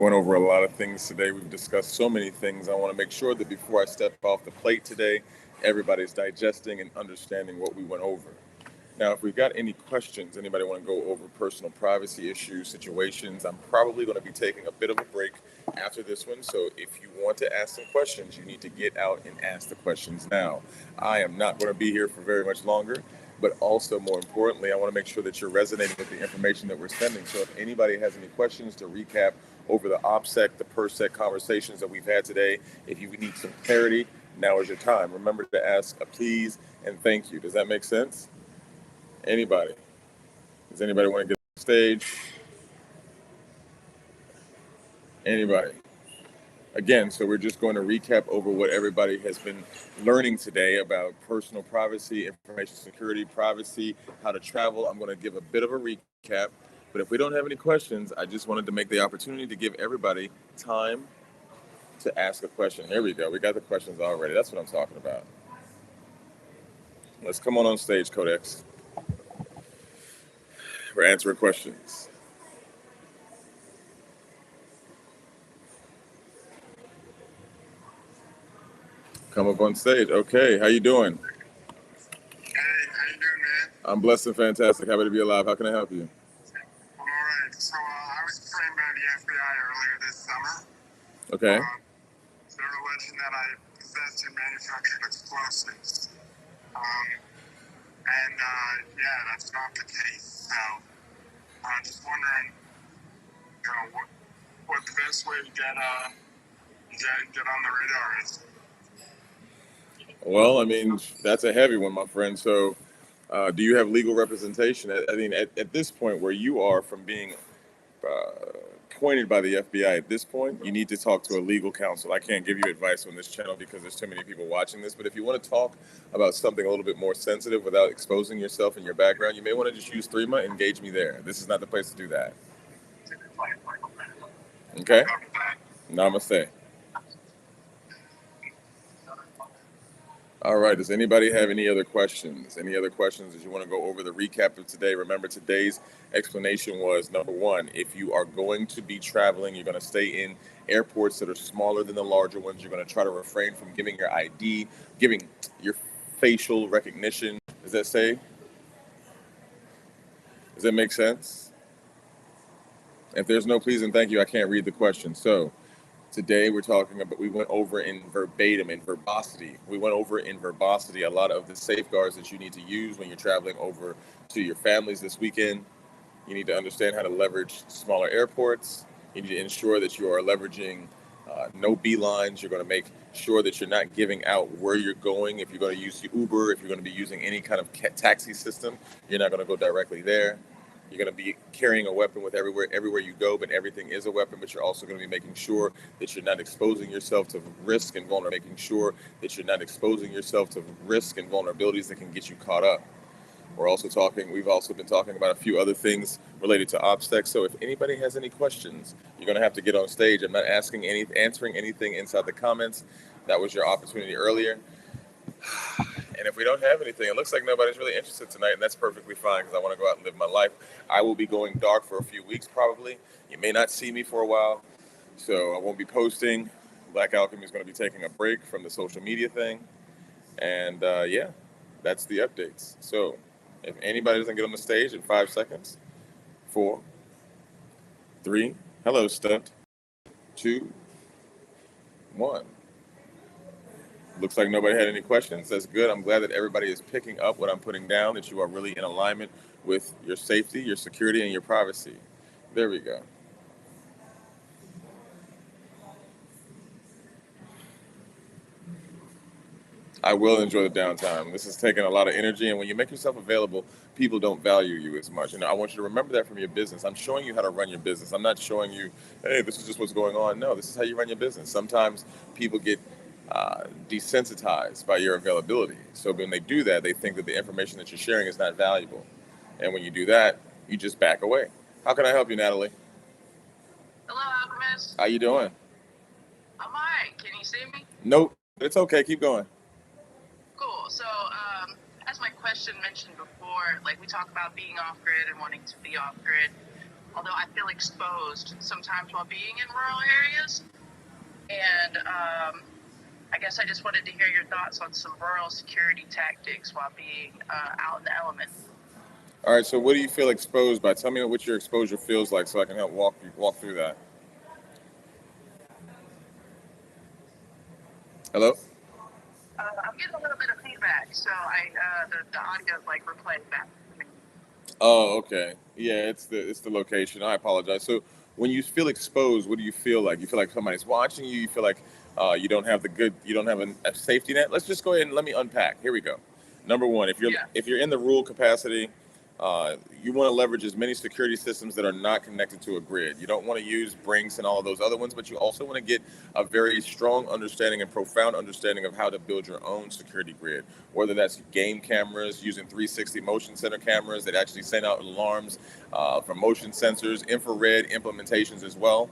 Went over a lot of things today. We've discussed so many things. I want to make sure that before I step off the plate today, everybody's digesting and understanding what we went over. Now, if we've got any questions, anybody want to go over personal privacy issues, situations, I'm probably going to be taking a bit of a break after this one. So if you want to ask some questions, you need to get out and ask the questions now. I am not going to be here for very much longer, but also more importantly, I want to make sure that you're resonating with the information that we're sending. So if anybody has any questions to recap over the OPSEC, the PERSEC conversations that we've had today, if you need some clarity, now is your time. Remember to ask a please and thank you. Does that make sense? Anybody? Does anybody want to get on stage? Anybody? Again, so we're just going to recap over what everybody has been learning today about personal privacy, information security, privacy, how to travel. I'm going to give a bit of a recap, but if we don't have any questions, I just wanted to make the opportunity to give everybody time to ask a question. There we go. We got the questions already. That's what I'm talking about. Let's come on stage, Codex. We're answering questions. Come up on stage. Okay, how you doing? Hey, how you doing, man? I'm blessed and fantastic. Happy to be alive. How can I help you? I'm all right. So I was trained by the FBI earlier this summer. Okay. They're alleging that I possessed and manufactured explosives. Yeah, that's not the case. So I'm just wondering, what the best way to get on the radar is. Well, I mean, that's a heavy one, my friend. So, do you have legal representation? I mean, at this point where you are from being pointed by the FBI at this point, you need to talk to a legal counsel. I can't give you advice on this channel because there's too many people watching this. But if you want to talk about something a little bit more sensitive without exposing yourself and your background, you may want to just use Threema. Engage me there. This is not the place to do that. Okay? Namaste. All right. Does anybody have any other questions? Any other questions as you want to go over the recap of today? Remember, today's explanation was, number one, if you are going to be traveling, you're going to stay in airports that are smaller than the larger ones. You're going to try to refrain from giving your ID, giving your facial recognition. Does that say? Does that make sense? If there's no please and thank you, I can't read the question. So today we went over in verbatim, in verbosity. We went over in verbosity a lot of the safeguards that you need to use when you're traveling over to your families this weekend. You need to understand how to leverage smaller airports. You need to ensure that you are leveraging no beelines. You're going to make sure that you're not giving out where you're going. If you're going to use Uber, if you're going to be using any kind of taxi system, you're not going to go directly there. You're going to be carrying a weapon with everywhere you go, but everything is a weapon. But you're also going to be making sure that you're not exposing yourself to risk and vulnerabilities that can get you caught up. We've also been talking about a few other things related to OPSEC. So if anybody has any questions, you're going to have to get on stage. I'm not answering anything inside the comments. That was your opportunity earlier. And if we don't have anything, it looks like nobody's really interested tonight, and that's perfectly fine because I want to go out and live my life. I will be going dark for a few weeks probably. You may not see me for a while, so I won't be posting. Black Alchemy is going to be taking a break from the social media thing. And yeah, that's the updates. So if anybody doesn't get on the stage in 5 seconds, 4, 3, hello, Stunt, 2, 1. Looks like nobody had any questions. That's good. I'm glad that everybody is picking up what I'm putting down, that you are really in alignment with your safety, your security, and your privacy. There we go. I will enjoy the downtime. This is taking a lot of energy, and when you make yourself available, people don't value you as much. I want you to remember that from your business. I'm showing you how to run your business. I'm not showing you, hey, this is just what's going on. No, this is how you run your business. Sometimes people get desensitized by your availability. So when they do that, they think that the information that you're sharing is not valuable. And when you do that, you just back away. How can I help you, Natalie? Hello, Alchemist. How you doing? I'm all right. Can you see me? Nope. It's okay. Keep going. Cool. So, as my question mentioned before, like we talk about being off-grid and wanting to be off-grid. although I feel exposed sometimes while being in rural areas. And I guess I just wanted to hear your thoughts on some rural security tactics while being out in the elements. All right. So what do you feel exposed by? Tell me what your exposure feels like, so I can help walk through that. Hello. I'm getting a little bit of feedback, so the audio is like replaying back. Oh, okay. Yeah, it's the location. I apologize. So when you feel exposed, what do you feel like? You feel like somebody's watching you. You feel like you don't have a safety net. Let's just go ahead and let me unpack. Here we go. Number one, Yeah. if you're in the rural capacity, you want to leverage as many security systems that are not connected to a grid. You don't want to use Brinks and all of those other ones, but you also want to get a very strong understanding and profound understanding of how to build your own security grid. Whether that's game cameras, using 360 motion center cameras that actually send out alarms for motion sensors, infrared implementations as well.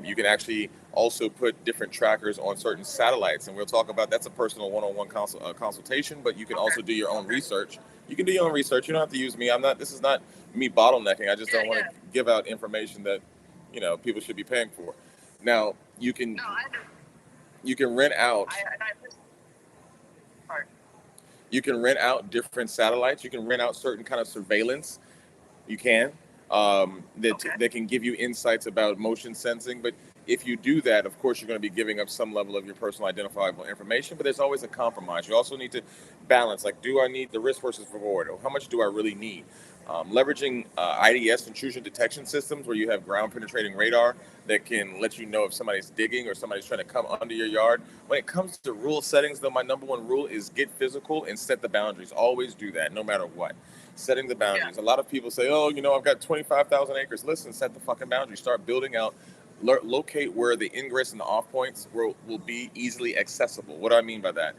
You can actually also put different trackers on certain satellites, and we'll talk about that's a personal one-on-one consultation. But you can also do your own research. You can do your own research. You don't have to use me. I'm not. This is not me bottlenecking. I just don't want to give out information that people should be paying for. Now No, I do. you can rent out Pardon. you can rent out different satellites. You can rent out certain kind of surveillance. You can that can give you insights about motion sensing. But if you do that, of course, you're going to be giving up some level of your personal identifiable information. But there's always a compromise. You also need to balance. Like, do I need the risk versus reward, or how much do I really need? Leveraging IDS intrusion detection systems, where you have ground penetrating radar that can let you know if somebody's digging or somebody's trying to come under your yard. When it comes to rule settings, though, my number one rule is get physical and set the boundaries. Always do that, no matter what. Setting the boundaries. A lot of people say, oh, I've got 25,000 acres. Listen, set the fucking boundaries. Start building out. Locate where the ingress and the off points will be easily accessible. What do I mean by that?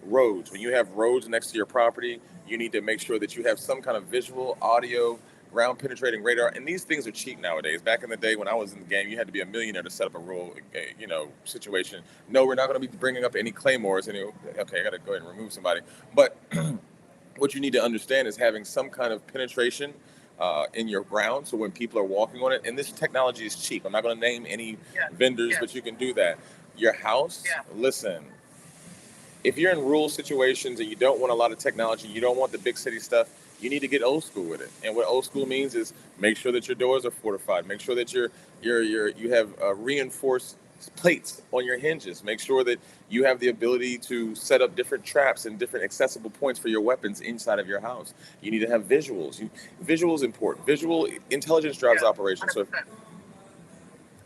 Roads. When you have roads next to your property, you need to make sure that you have some kind of visual, audio, ground penetrating radar. And these things are cheap nowadays. Back in the day when I was in the game, you had to be a millionaire to set up a rural, situation. No, we're not going to be bringing up any claymores. Okay, I got to go ahead and remove somebody. But what you need to understand is having some kind of penetration in your ground. So when people are walking on it, and this technology is cheap. I'm not going to name any vendors, but you can do that. Your house, listen, if you're in rural situations and you don't want a lot of technology, you don't want the big city stuff, you need to get old school with it. And what old school means is make sure that your doors are fortified. Make sure that you have reinforced plates on your hinges. Make sure that you have the ability to set up different traps and different accessible points for your weapons inside of your house. You need to have visuals. Visuals important. Visual intelligence drives operations.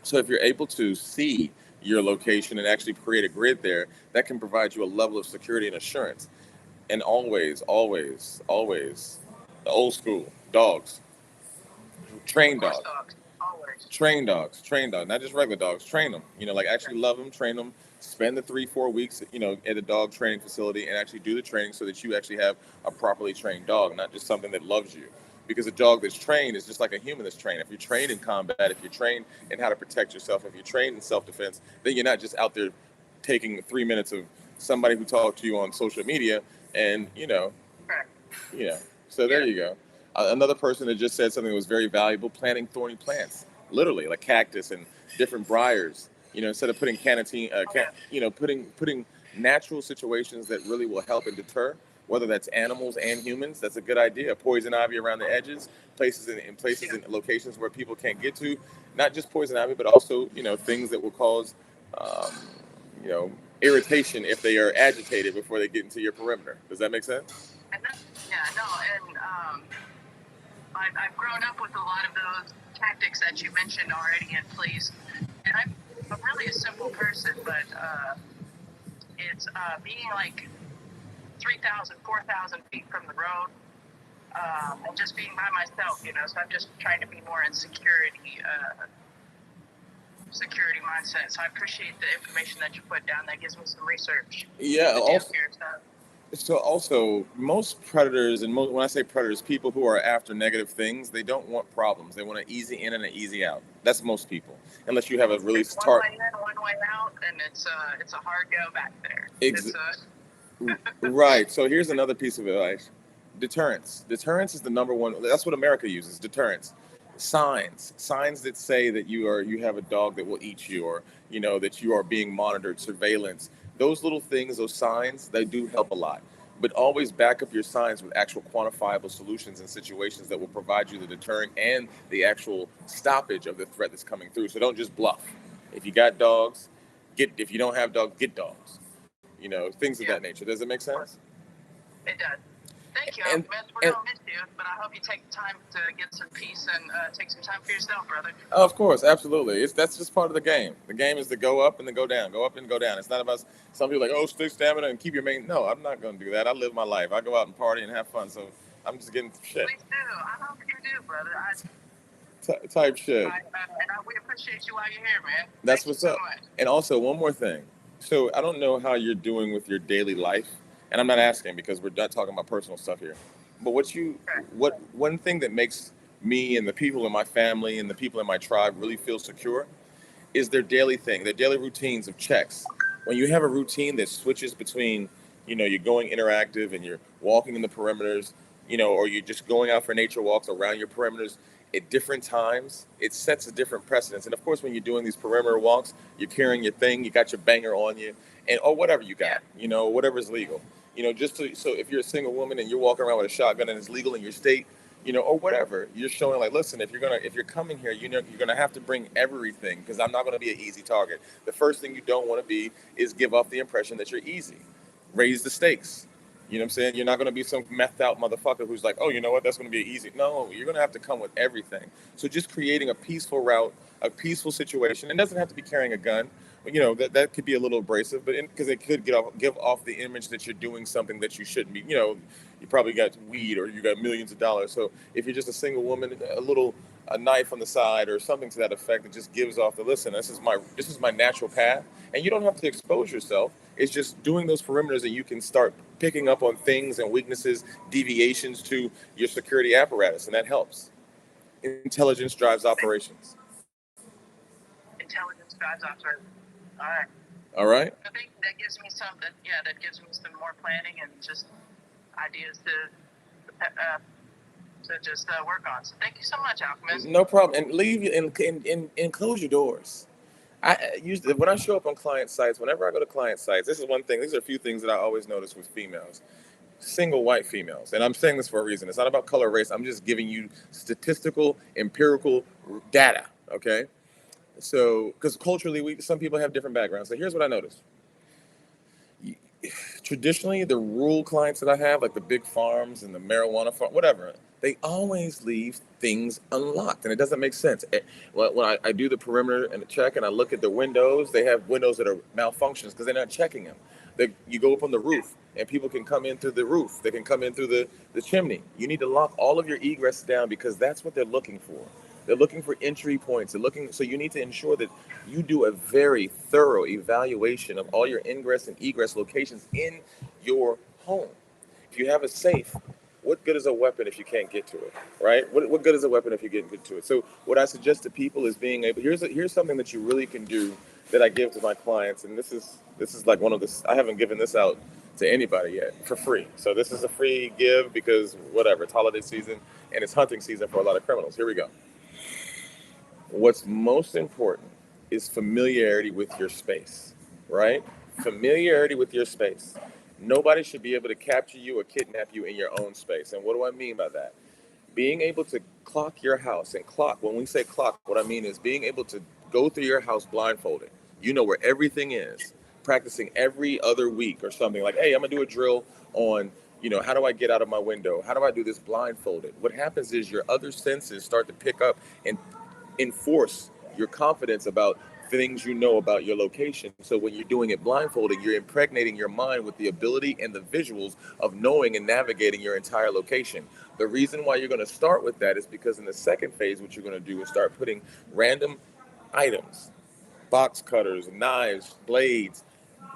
So if you're able to see your location and actually create a grid there, that can provide you a level of security and assurance. And always, always, always, the old school dogs, train dogs. Train dogs, not just regular dogs. Train them. Like actually love them, train them. Spend the 3-4 weeks, at a dog training facility and actually do the training so that you actually have a properly trained dog, not just something that loves you. Because a dog that's trained is just like a human that's trained. If you're trained in combat, if you're trained in how to protect yourself, if you're trained in self-defense, then you're not just out there taking 3 minutes of somebody who talked to you on social media and, So there you go. Another person that just said something that was very valuable: planting thorny plants, literally like cactus and different briars. Instead of putting putting natural situations that really will help and deter, whether that's animals and humans. That's a good idea. Poison ivy around the edges, places in locations where people can't get to. Not just poison ivy, but also things that will cause irritation if they are agitated before they get into your perimeter. Does that make sense? I've grown up with a lot of those tactics that you mentioned already in place, and I'm really a simple person, but it's being like 3,000, 4,000 feet from the road, and just being by myself, so I'm just trying to be more in security mindset. So I appreciate the information that you put down. That gives me some research. Yeah. Also, most predators, and when I say predators, people who are after negative things, they don't want problems. They want an easy in and an easy out. That's most people, unless you have a really one way in, one way out, and it's a hard go back there. Right. So here's another piece of advice: deterrence. Deterrence is the number one. That's what America uses. Deterrence. signs that say that you have a dog that will eat you, or that you are being monitored, surveillance. Those little things, those signs, they do help a lot. But always back up your signs with actual quantifiable solutions and situations that will provide you the deterrent and the actual stoppage of the threat that's coming through. So don't just bluff. If you got dogs, if you don't have dogs, get dogs. Things of Yeah, that nature. Does it make sense? it does. Thank you, And Alchemist. We're and going to miss you, but I hope you take time to get some peace and take some time for yourself, brother. of course, absolutely. That's just part of the game. The game is to go up and then go down, go up and go down. It's not about some people like, oh, stick stamina and keep your main. No, I'm not going to do that. I live my life. I go out and party and have fun. So I'm just getting shit. Please do. I hope you do, brother. Type shit. We appreciate you while you're here, man. That's Thank you what's so up. much. And also, one more thing. So I don't know how you're doing with your daily life, and I'm not asking because we're not talking about personal stuff here. But what one thing that makes me and the people in my family and the people in my tribe really feel secure is their daily thing, their daily routines of checks. When you have a routine that switches between, you're going interactive and you're walking in the perimeters, or you're just going out for nature walks around your perimeters at different times, it sets a different precedence. And of course, when you're doing these perimeter walks, you're carrying your thing, you got your banger on you, and or whatever you got, whatever's legal. Just so if you're a single woman and you're walking around with a shotgun and it's legal in your state, or whatever, you're showing like, listen, if you're coming here, you're gonna have to bring everything because I'm not gonna be an easy target. The first thing you don't want to be is give off the impression that you're easy. Raise the stakes. You know what I'm saying? You're not going to be some methed out motherfucker who's like, oh, you know what? That's going to be easy. No, you're going to have to come with everything. So just creating a peaceful route, a peaceful situation. It doesn't have to be carrying a gun. That could be a little abrasive, but because it could give off the image that you're doing something that you shouldn't be. You probably got weed or you got millions of dollars. So if you're just a single woman, a knife on the side or something to that effect that just gives off the listen. This is my natural path, and you don't have to expose yourself. It's just doing those perimeters that you can start picking up on things and weaknesses, deviations to your security apparatus, and that helps. Intelligence drives operations. Intelligence drives operations. All right. All right. I think that gives me something. Yeah, that gives me some more planning and just ideas to just work on. So thank you so much, Alchemist. No problem. And leave and close your doors. I usually when I show up on client sites, whenever I go to client sites, this is one thing. These are a few things that I always notice with females, single white females. And I'm saying this for a reason. It's not about color, race. I'm just giving you statistical, empirical data. Okay. So, because culturally, some people have different backgrounds. So here's what I noticed. Traditionally, the rural clients that I have, like the big farms and the marijuana farm, whatever, they always leave things unlocked, and it doesn't make sense. When I do the perimeter and the check, and I look at the windows, they have windows that are malfunctions because they're not checking them. You go up on the roof, and people can come in through the roof. They can come in through the chimney. You need to lock all of your egress down because that's what they're looking for. They're looking for entry points. So you need to ensure that you do a very thorough evaluation of all your ingress and egress locations in your home. If you have a safe, what good is a weapon if you can't get to it, right? What good is a weapon if you can't get to it? So what I suggest to people is being able. Here's something that you really can do that I give to my clients, and this is like one of the. I haven't given this out to anybody yet for free. So this is a free give because whatever, it's holiday season and it's hunting season for a lot of criminals. Here we go. What's most important is familiarity with your space, right? Familiarity with your space. Nobody should be able to capture you or kidnap you in your own space. And what do I mean by that? Being able to clock your house, and clock, when we say clock, what I mean is being able to go through your house blindfolded. You know where everything is, practicing every other week or something like, hey, I'm gonna do a drill on, how do I get out of my window? How do I do this blindfolded? What happens is your other senses start to pick up and enforce your confidence about things you know about your location. So when you're doing it blindfolded, you're impregnating your mind with the ability and the visuals of knowing and navigating your entire location. The reason why you're going to start with that is because in the second phase, what you're going to do is start putting random items, box cutters, knives, blades,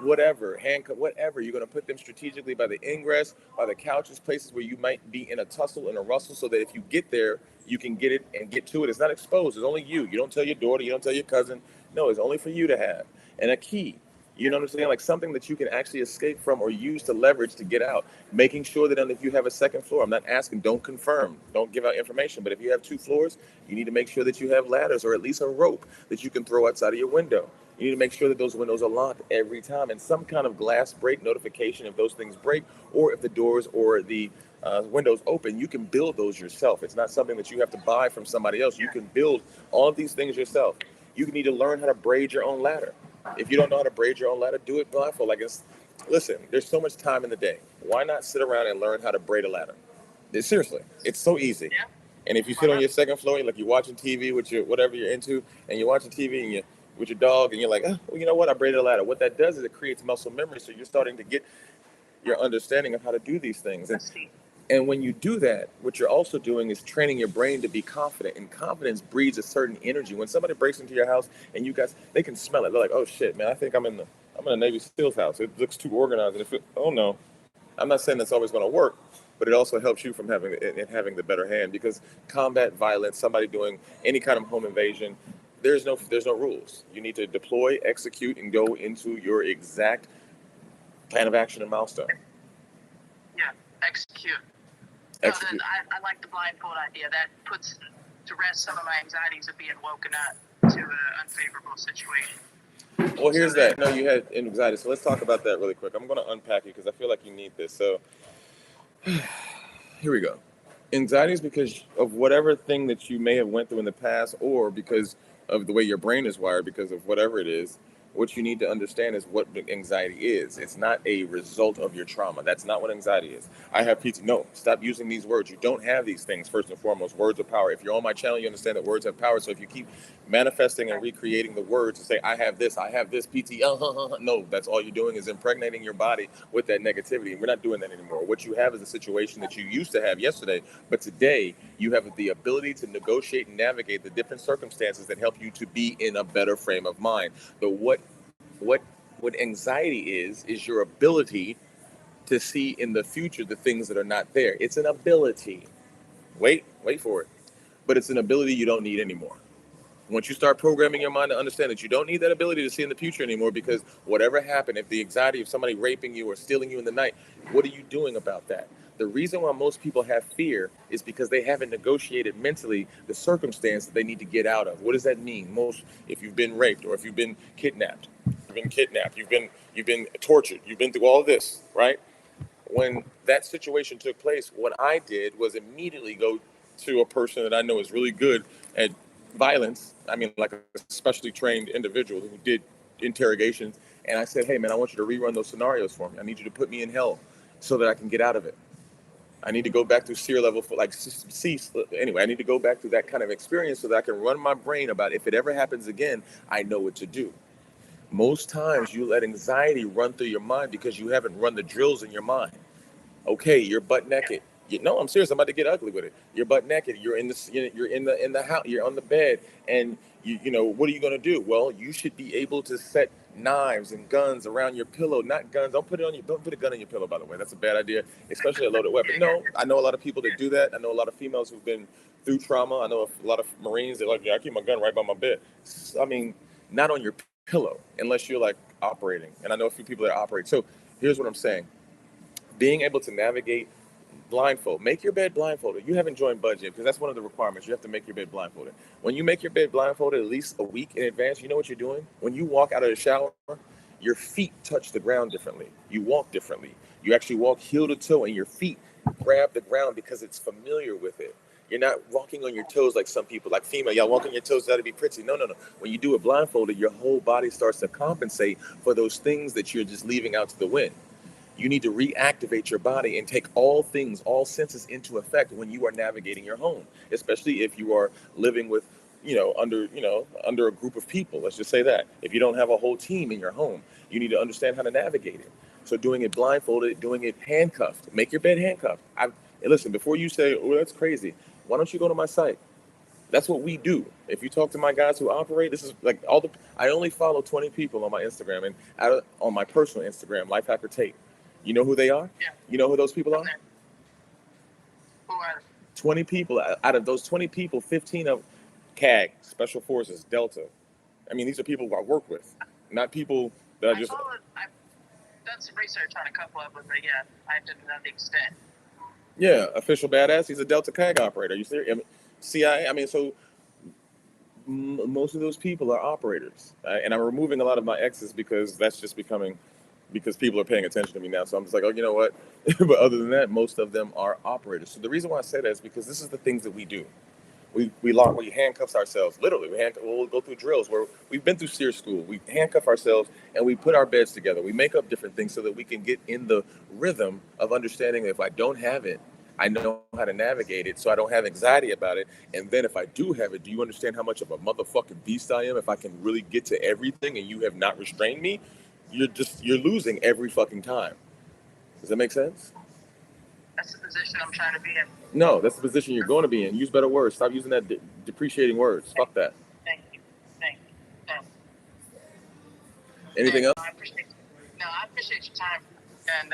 whatever, handcuff, whatever. You're going to put them strategically by the ingress, by the couches, places where you might be in a tussle and a rustle so that if you get there, you can get it and get to it. It's not exposed. It's only you. You don't tell your daughter. You don't tell your cousin. No, it's only for you to have. And a key. You know what I'm saying? Like something that you can actually escape from or use to leverage to get out. Making sure that if you have a second floor, I'm not asking, don't confirm, don't give out information, but if you have 2 floors, you need to make sure that you have ladders or at least a rope that you can throw outside of your window. You need to make sure that those windows are locked every time, and some kind of glass break notification if those things break, or if the doors or the windows open. You can build those yourself. It's not something that you have to buy from somebody else. You can build all of these things yourself. You need to learn how to braid your own ladder. If you don't know how to braid your own ladder, do it blindfold. Listen, there's so much time in the day. Why not sit around and learn how to braid a ladder? Seriously, it's so easy. Yeah. And if you sit on your second floor, like you're watching TV with your whatever you're into, and you're watching TV and you with your dog, and you're like, oh, well, you know what? I braided a ladder. What that does is it creates muscle memory, so you're starting to get your understanding of how to do these things. And when you do that, what you're also doing is training your brain to be confident. And confidence breeds a certain energy. When somebody breaks into your house and you guys, they can smell it. They're like, oh shit, man, I think I'm in a Navy SEALs house. It looks too organized. And oh no, I'm not saying that's always going to work, but it also helps you from having the better hand, because combat violence, somebody doing any kind of home invasion, there's no rules. You need to deploy, execute, and go into your exact plan of action and milestone. Yeah, execute. No, I like the blindfold idea. That puts to rest some of my anxieties of being woken up to an unfavorable situation. Well, here's that. No, you had anxiety. So let's talk about that really quick. I'm going to unpack it because I feel like you need this. So here we go. Anxiety is because of whatever thing that you may have went through in the past, or because of the way your brain is wired, because of whatever it is. What you need to understand is what anxiety is. It's not a result of your trauma. That's not what anxiety is. I have PT. No, stop using these words. You don't have these things, first and foremost. Words are power. If you're on my channel, you understand that words have power. So if you keep manifesting and recreating the words to say, I have this, PT, no, that's all you're doing is impregnating your body with that negativity. And we're not doing that anymore. What you have is a situation that you used to have yesterday, but today you have the ability to negotiate and navigate the different circumstances that help you to be in a better frame of mind. What anxiety is your ability to see in the future the things that are not there. It's an ability. Wait for it. But it's an ability you don't need anymore. Once you start programming your mind to understand that you don't need that ability to see in the future anymore, because whatever happened, if the anxiety of somebody raping you or stealing you in the night, what are you doing about that? The reason why most people have fear is because they haven't negotiated mentally the circumstance that they need to get out of. What does that mean? If you've been raped, or if you've been kidnapped, you've been tortured, you've been through all of this, right? When that situation took place, what I did was immediately go to a person that I know is really good at violence. I mean, like a specially trained individual who did interrogations. And I said, hey, man, I want you to rerun those scenarios for me. I need you to put me in hell so that I can get out of it. I need to go back to SEER level for anyway, I need to go back to that kind of experience so that I can run my brain about if it ever happens again, I know what to do. Most times you let anxiety run through your mind because you haven't run the drills in your mind. Okay, you're butt naked. No, I'm serious. I'm about to get ugly with it. You're butt naked. You're in the house. You're on the bed, and you know what are you going to do? Well, you should be able to set knives and guns around your pillow. Not guns. Don't put a gun on your pillow. By the way, that's a bad idea, especially a loaded weapon. No, I know a lot of people that do that. I know a lot of females who've been through trauma. I know a lot of Marines that like, yeah, I keep my gun right by my bed. I mean, not on your pillow unless you're like operating. And I know a few people that operate. So here's what I'm saying: being able to navigate blindfold. Make your bed blindfolded. You haven't joined Budget because that's one of the requirements. You have to make your bed blindfolded. When you make your bed blindfolded at least a week in advance, you know what you're doing? When you walk out of the shower, your feet touch the ground differently. You walk differently. You actually walk heel to toe and your feet grab the ground because it's familiar with it. You're not walking on your toes like some people, like female. Y'all walk on your toes, that'll be pretty. No. When you do it blindfolded, your whole body starts to compensate for those things that you're just leaving out to the wind. You need to reactivate your body and take all senses into effect when you are navigating your home, especially if you are living with, under a group of people. Let's just say that. If you don't have a whole team in your home, you need to understand how to navigate it. So doing it blindfolded, doing it handcuffed, make your bed handcuffed. Listen, before you say, oh, that's crazy, why don't you go to my site? That's what we do. If you talk to my guys who operate, this is like I only follow 20 people on my Instagram, and on my personal Instagram, Lifehacker Tate. You know who they are? Yeah. You know who those people are? Who are 20 people. Out of those 20 people, 15 of CAG, Special Forces, Delta. I mean, these are people who I work with, not people Did I I just? follow. I've done some research on a couple of them, but yeah, I didn't know the extent. Yeah, official badass. He's a Delta CAG operator. You serious? I mean, CIA. I mean, so most of those people are operators, and I'm removing a lot of my exes because that's just becoming because people are paying attention to me now. So I'm just like, oh, you know what? But other than that, most of them are operators. So the reason why I say that is because this is the things that we do. We handcuffs ourselves. Literally, we'll go through drills where we've been through SEER school. We handcuff ourselves and we put our beds together. We make up different things so that we can get in the rhythm of understanding that if I don't have it, I know how to navigate it, so I don't have anxiety about it. And then if I do have it, do you understand how much of a motherfucking beast I am? If I can really get to everything and you have not restrained me, you're losing every fucking time. Does that make sense? That's the position I'm trying to be in. No, that's the position you're going to be in. Use better words. Stop using that depreciating words. Fuck that. Thank you. Thank you. Thank you. Anything else? I appreciate. No, I appreciate your time. And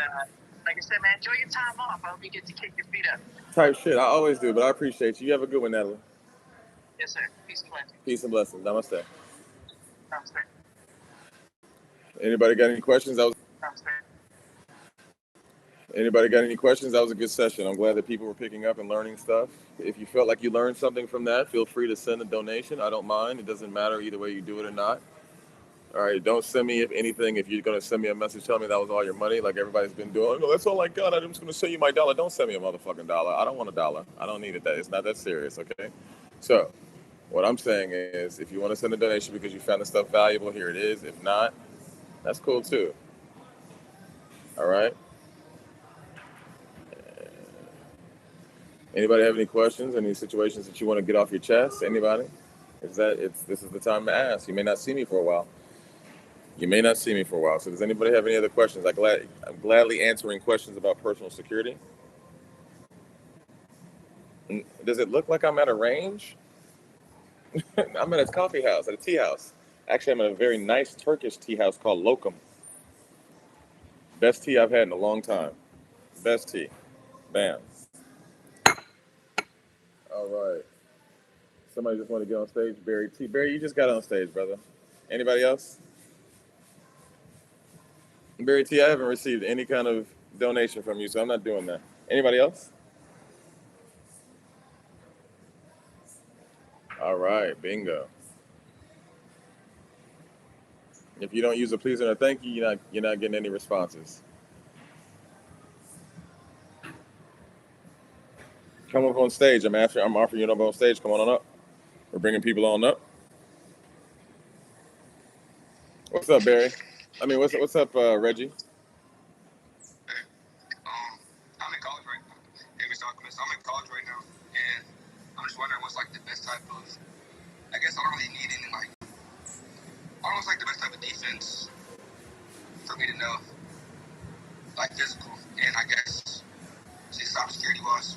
like I said, man, enjoy your time off. I hope you get to kick your feet up. Type shit. I always do, but I appreciate you. You have a good one, Natalie. Yes, sir. Peace and blessings. Peace and blessings. Namaste. Namaste. Anybody got any questions? Namaste. Anybody got any questions? That was a good session. I'm glad that people were picking up and learning stuff. If you felt like you learned something from that, feel free to send a donation. I don't mind. It doesn't matter either way you do it or not. All right, don't send me anything. If you're going to send me a message, tell me that was all your money, like everybody's been doing. No, that's all I got. I'm just going to send you my dollar. Don't send me a motherfucking dollar. I don't want a dollar. I don't need it. It's not that serious, okay? So what I'm saying is if you want to send a donation because you found the stuff valuable, here it is. If not, that's cool too. All right? Anybody have any questions, any situations that you want to get off your chest? Anybody? This is the time to ask. You may not see me for a while. So does anybody have any other questions? I'm gladly answering questions about personal security. Does it look like I'm at a range? I'm at a coffee house, at a tea house. Actually, I'm at a very nice Turkish tea house called Locum. Best tea I've had in a long time. Best tea. Bam. All right. Somebody just want to get on stage. Barry T. Barry, you just got on stage, brother. Anybody else? Barry T, I haven't received any kind of donation from you, so I'm not doing that. Anybody else? All right, bingo. If you don't use a please and a thank you, you're not getting any responses. Come up on stage. I'm offering you up on stage. Come on up. We're bringing people on up. What's up, Barry? What's up, Reggie? I'm in college right now. Hey, Mr. Alchemist, I'm in college right now, and I'm just wondering what's like the best type of. I guess I don't really need any I don't know what's like the best type of defense for me to know, like physical, and I guess cybersecurity wise.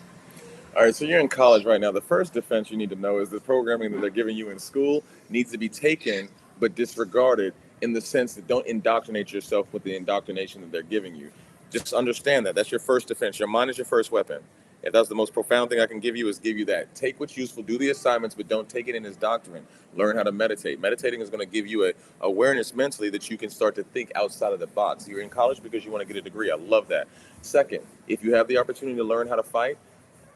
All right, so you're in college right now. The first defense you need to know is the programming that they're giving you in school needs to be taken but disregarded in the sense that don't indoctrinate yourself with the indoctrination that they're giving you. Just understand that. That's your first defense. Your mind is your first weapon. If that's the most profound thing I can give you is give you that. Take what's useful, do the assignments, but don't take it in as doctrine. Learn how to meditate. Meditating is going to give you an awareness mentally that you can start to think outside of the box. You're in college because you want to get a degree. I love that. Second, if you have the opportunity to learn how to fight,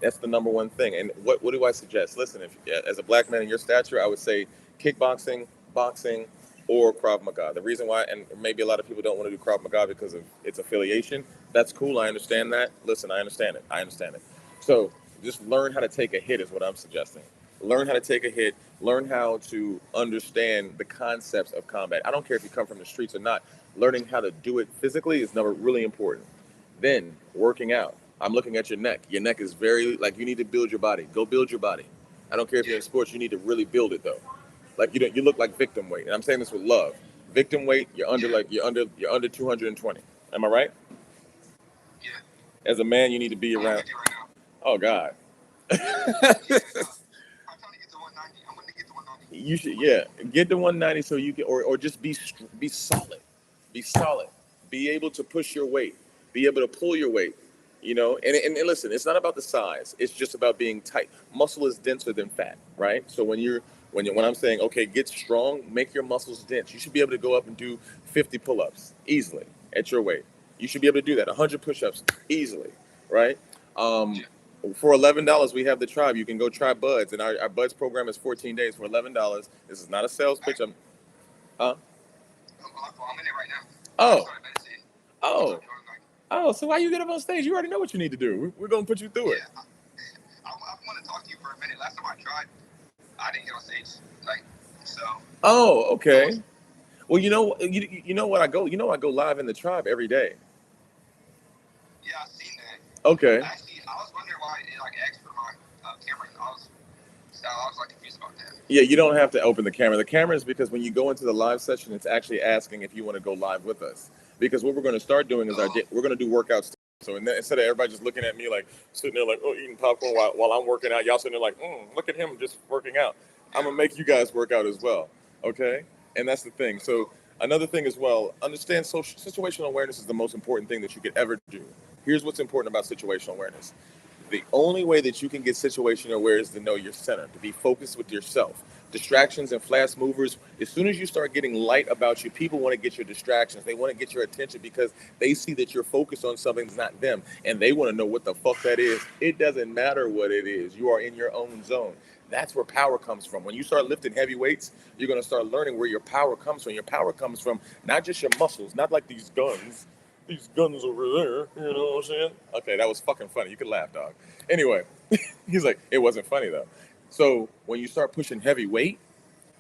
that's the number one thing. And what do I suggest? Listen, if as a black man in your stature, I would say kickboxing, boxing, or Krav Maga. The reason why, and maybe a lot of people don't want to do Krav Maga because of its affiliation. That's cool. I understand that. Listen, I understand it. So just learn how to take a hit is what I'm suggesting. Learn how to take a hit. Learn how to understand the concepts of combat. I don't care if you come from the streets or not. Learning how to do it physically is really important. Then working out. I'm looking at your neck. Your neck is very, you need to build your body. Go build your body. I don't care if you're in sports, you need to really build it though. You look like victim weight. And I'm saying this with love. Victim weight, you're under 220. Am I right? Yeah. As a man, you need to be around. Right now. Oh God. I'm trying to get to 190. I'm going to get to 190. You should, get to 190 so you can, or just be solid. Be solid. Be able to push your weight. Be able to pull your weight. And listen, it's not about the size. It's just about being tight. Muscle is denser than fat, right? So when you're When I'm saying, okay, get strong, make your muscles dense. You should be able to go up and do 50 pull-ups easily at your weight. You should be able to do that. 100 push-ups easily, right? Um, for $11, we have the Tribe. You can go try Buds, and our Buds program is 14 days for $11. This is not a sales pitch. Huh? I'm in it right now. Oh, oh, oh. So why you get up on stage? You already know what you need to do. We're gonna put you through it. Yeah, I want to talk to you for a minute. Last time I tried, I didn't get on stage, like, so. Oh, okay. Well, you know what I go. You know I go live in the Tribe every day. Yeah, I've seen that. Okay. Actually, I was wondering why it like asked for my camera. I was like confused about that. Yeah, you don't have to open the camera. The camera is because when you go into the live session, it's actually asking if you want to go live with us. Because what we're going to start doing is we're going to do workouts. So instead of everybody just looking at me like sitting there like, oh, eating popcorn while I'm working out, y'all sitting there like, look at him just working out. I'm gonna make you guys work out as well. Okay, and that's the thing. So another thing as well, understand situational awareness is the most important thing that you could ever do. Here's what's important about situational awareness. The only way that you can get situational awareness is to know your center, to be focused with yourself. Distractions and fast movers, as soon as you start getting light about you, people want to get your distractions. They want to get your attention because they see that you're focused on something that's not them. And they want to know what the fuck that is. It doesn't matter what it is. You are in your own zone. That's where power comes from. When you start lifting heavy weights, you're going to start learning where your power comes from. Your power comes from not just your muscles, not like these guns. These guns over there, you know what I'm saying? Okay, that was fucking funny. You could laugh, dog. Anyway, he's like, it wasn't funny though. So when you start pushing heavy weight,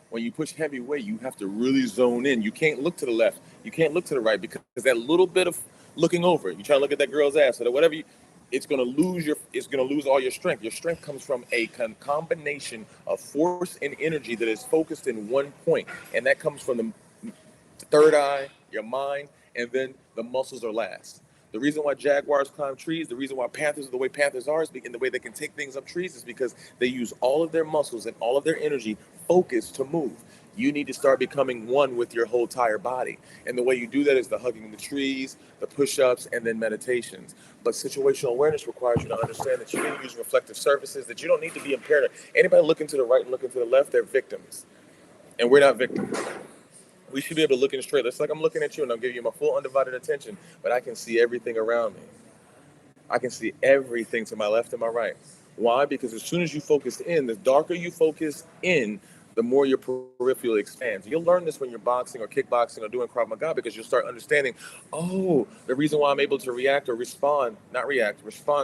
when you push heavy weight, you have to really zone in. You can't look to the left. You can't look to the right because that little bit of looking over, you try to look at that girl's ass or whatever, it's gonna lose all your strength. Your strength comes from a combination of force and energy that is focused in one point, and that comes from the third eye, your mind, and then the muscles are last. The reason why jaguars climb trees, the reason why panthers are the way panthers are, and the way they can take things up trees is because they use all of their muscles and all of their energy focused to move. You need to start becoming one with your whole entire body. And the way you do that is the hugging the trees, the push-ups, and then meditations. But situational awareness requires you to understand that you need to use reflective surfaces, that you don't need to be impaired. Anybody looking to the right and looking to the left, they're victims. And we're not victims. We should be able to look in straight. It's like I'm looking at you and I'm giving you my full undivided attention, but I can see everything around me. I can see everything to my left and my right. Why? Because as soon as you focus in, the darker you focus in, the more your peripheral expands. You'll learn this when you're boxing or kickboxing or doing Krav Maga because you'll start understanding, oh, the reason why I'm able to react or respond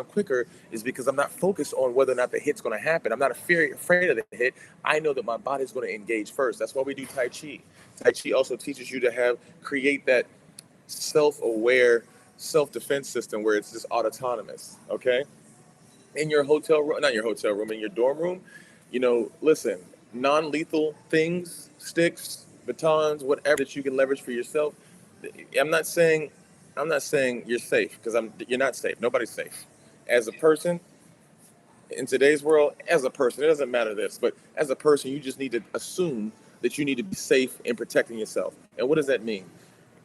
quicker is because I'm not focused on whether or not the hit's going to happen. I'm not afraid of the hit. I know that my body's going to engage first. That's why we do Tai Chi. Tai Chi also teaches you to create that self-aware self-defense system where it's just autonomous, okay? In your hotel room, not your hotel room, in your dorm room, listen, non-lethal things, sticks, batons, whatever that you can leverage for yourself. I'm not saying you're safe because you're not safe. Nobody's safe. As a person, in today's world, as a person, it doesn't matter this, but as a person, you just need to assume that you need to be safe in protecting yourself. And what does that mean?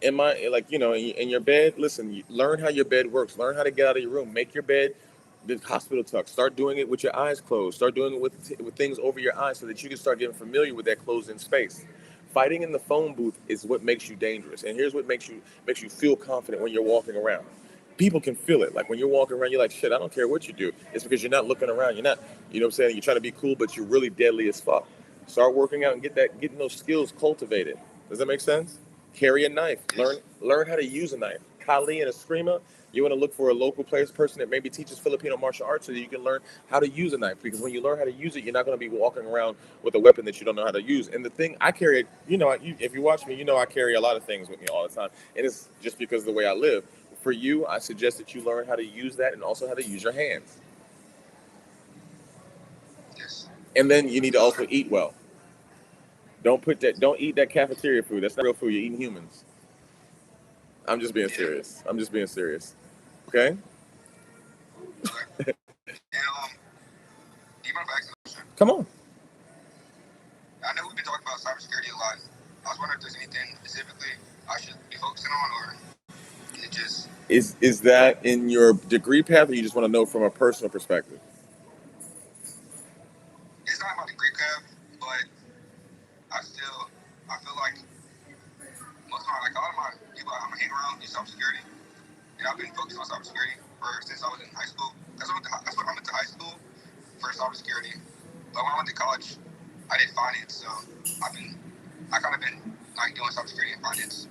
In your bed, listen, learn how your bed works. Learn how to get out of your room. Make your bed the hospital tuck. Start doing it with your eyes closed. Start doing it with things over your eyes so that you can start getting familiar with that closed-in space. Fighting in the phone booth is what makes you dangerous. And here's what makes you feel confident when you're walking around. People can feel it. Like when you're walking around, you're like, shit, I don't care what you do. It's because you're not looking around. You're not, you know what I'm saying? You're trying to be cool, but you're really deadly as fuck. Start working out and getting those skills cultivated. Does that make sense? Carry a knife. Learn how to use a knife. Kali and Eskrima, you want to look for a local person that maybe teaches Filipino martial arts so that you can learn how to use a knife. Because when you learn how to use it, you're not going to be walking around with a weapon that you don't know how to use. And the thing I carry, if you watch me, I carry a lot of things with me all the time. And it's just because of the way I live. For you, I suggest that you learn how to use that and also how to use your hands. Yes. And then you need to also eat well. Don't eat that cafeteria food. That's not real food. You're eating humans. I'm just being serious. Okay? And, do you mind if I ask a question? Come on. I know we've been talking about cybersecurity a lot. I was wondering if there's anything specifically I should be focusing on, or is it just... Is that in your degree path, or you just want to know from a personal perspective? It's not my degree path, but people I'm hanging around do cybersecurity, and I've been focused on cybersecurity since I was in high school. That's what I went to high school for cybersecurity. But when I went to college, I did finance, so I kind of been like doing cybersecurity and finance.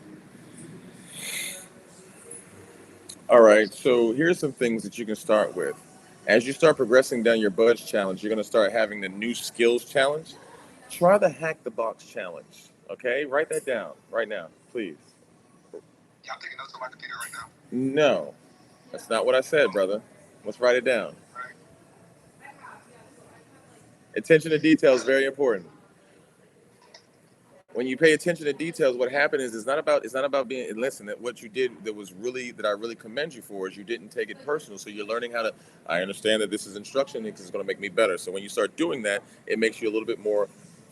All right, so here's some things that you can start with. As you start progressing down your budge challenge, you're going to start having the new skills challenge. Try the hack the box challenge. Okay, write that down right now, please. Yeah, I'm taking notes on my computer right now. No, that's not what I said, brother. Let's write it down. Right. Attention to detail is very important. When you pay attention to details, what happened is it's not about being, listen, that what you did that I really commend you for is you didn't take it personal. So you're learning how to, I understand that this is instruction because it's going to make me better. So when you start doing that, it makes you a little bit more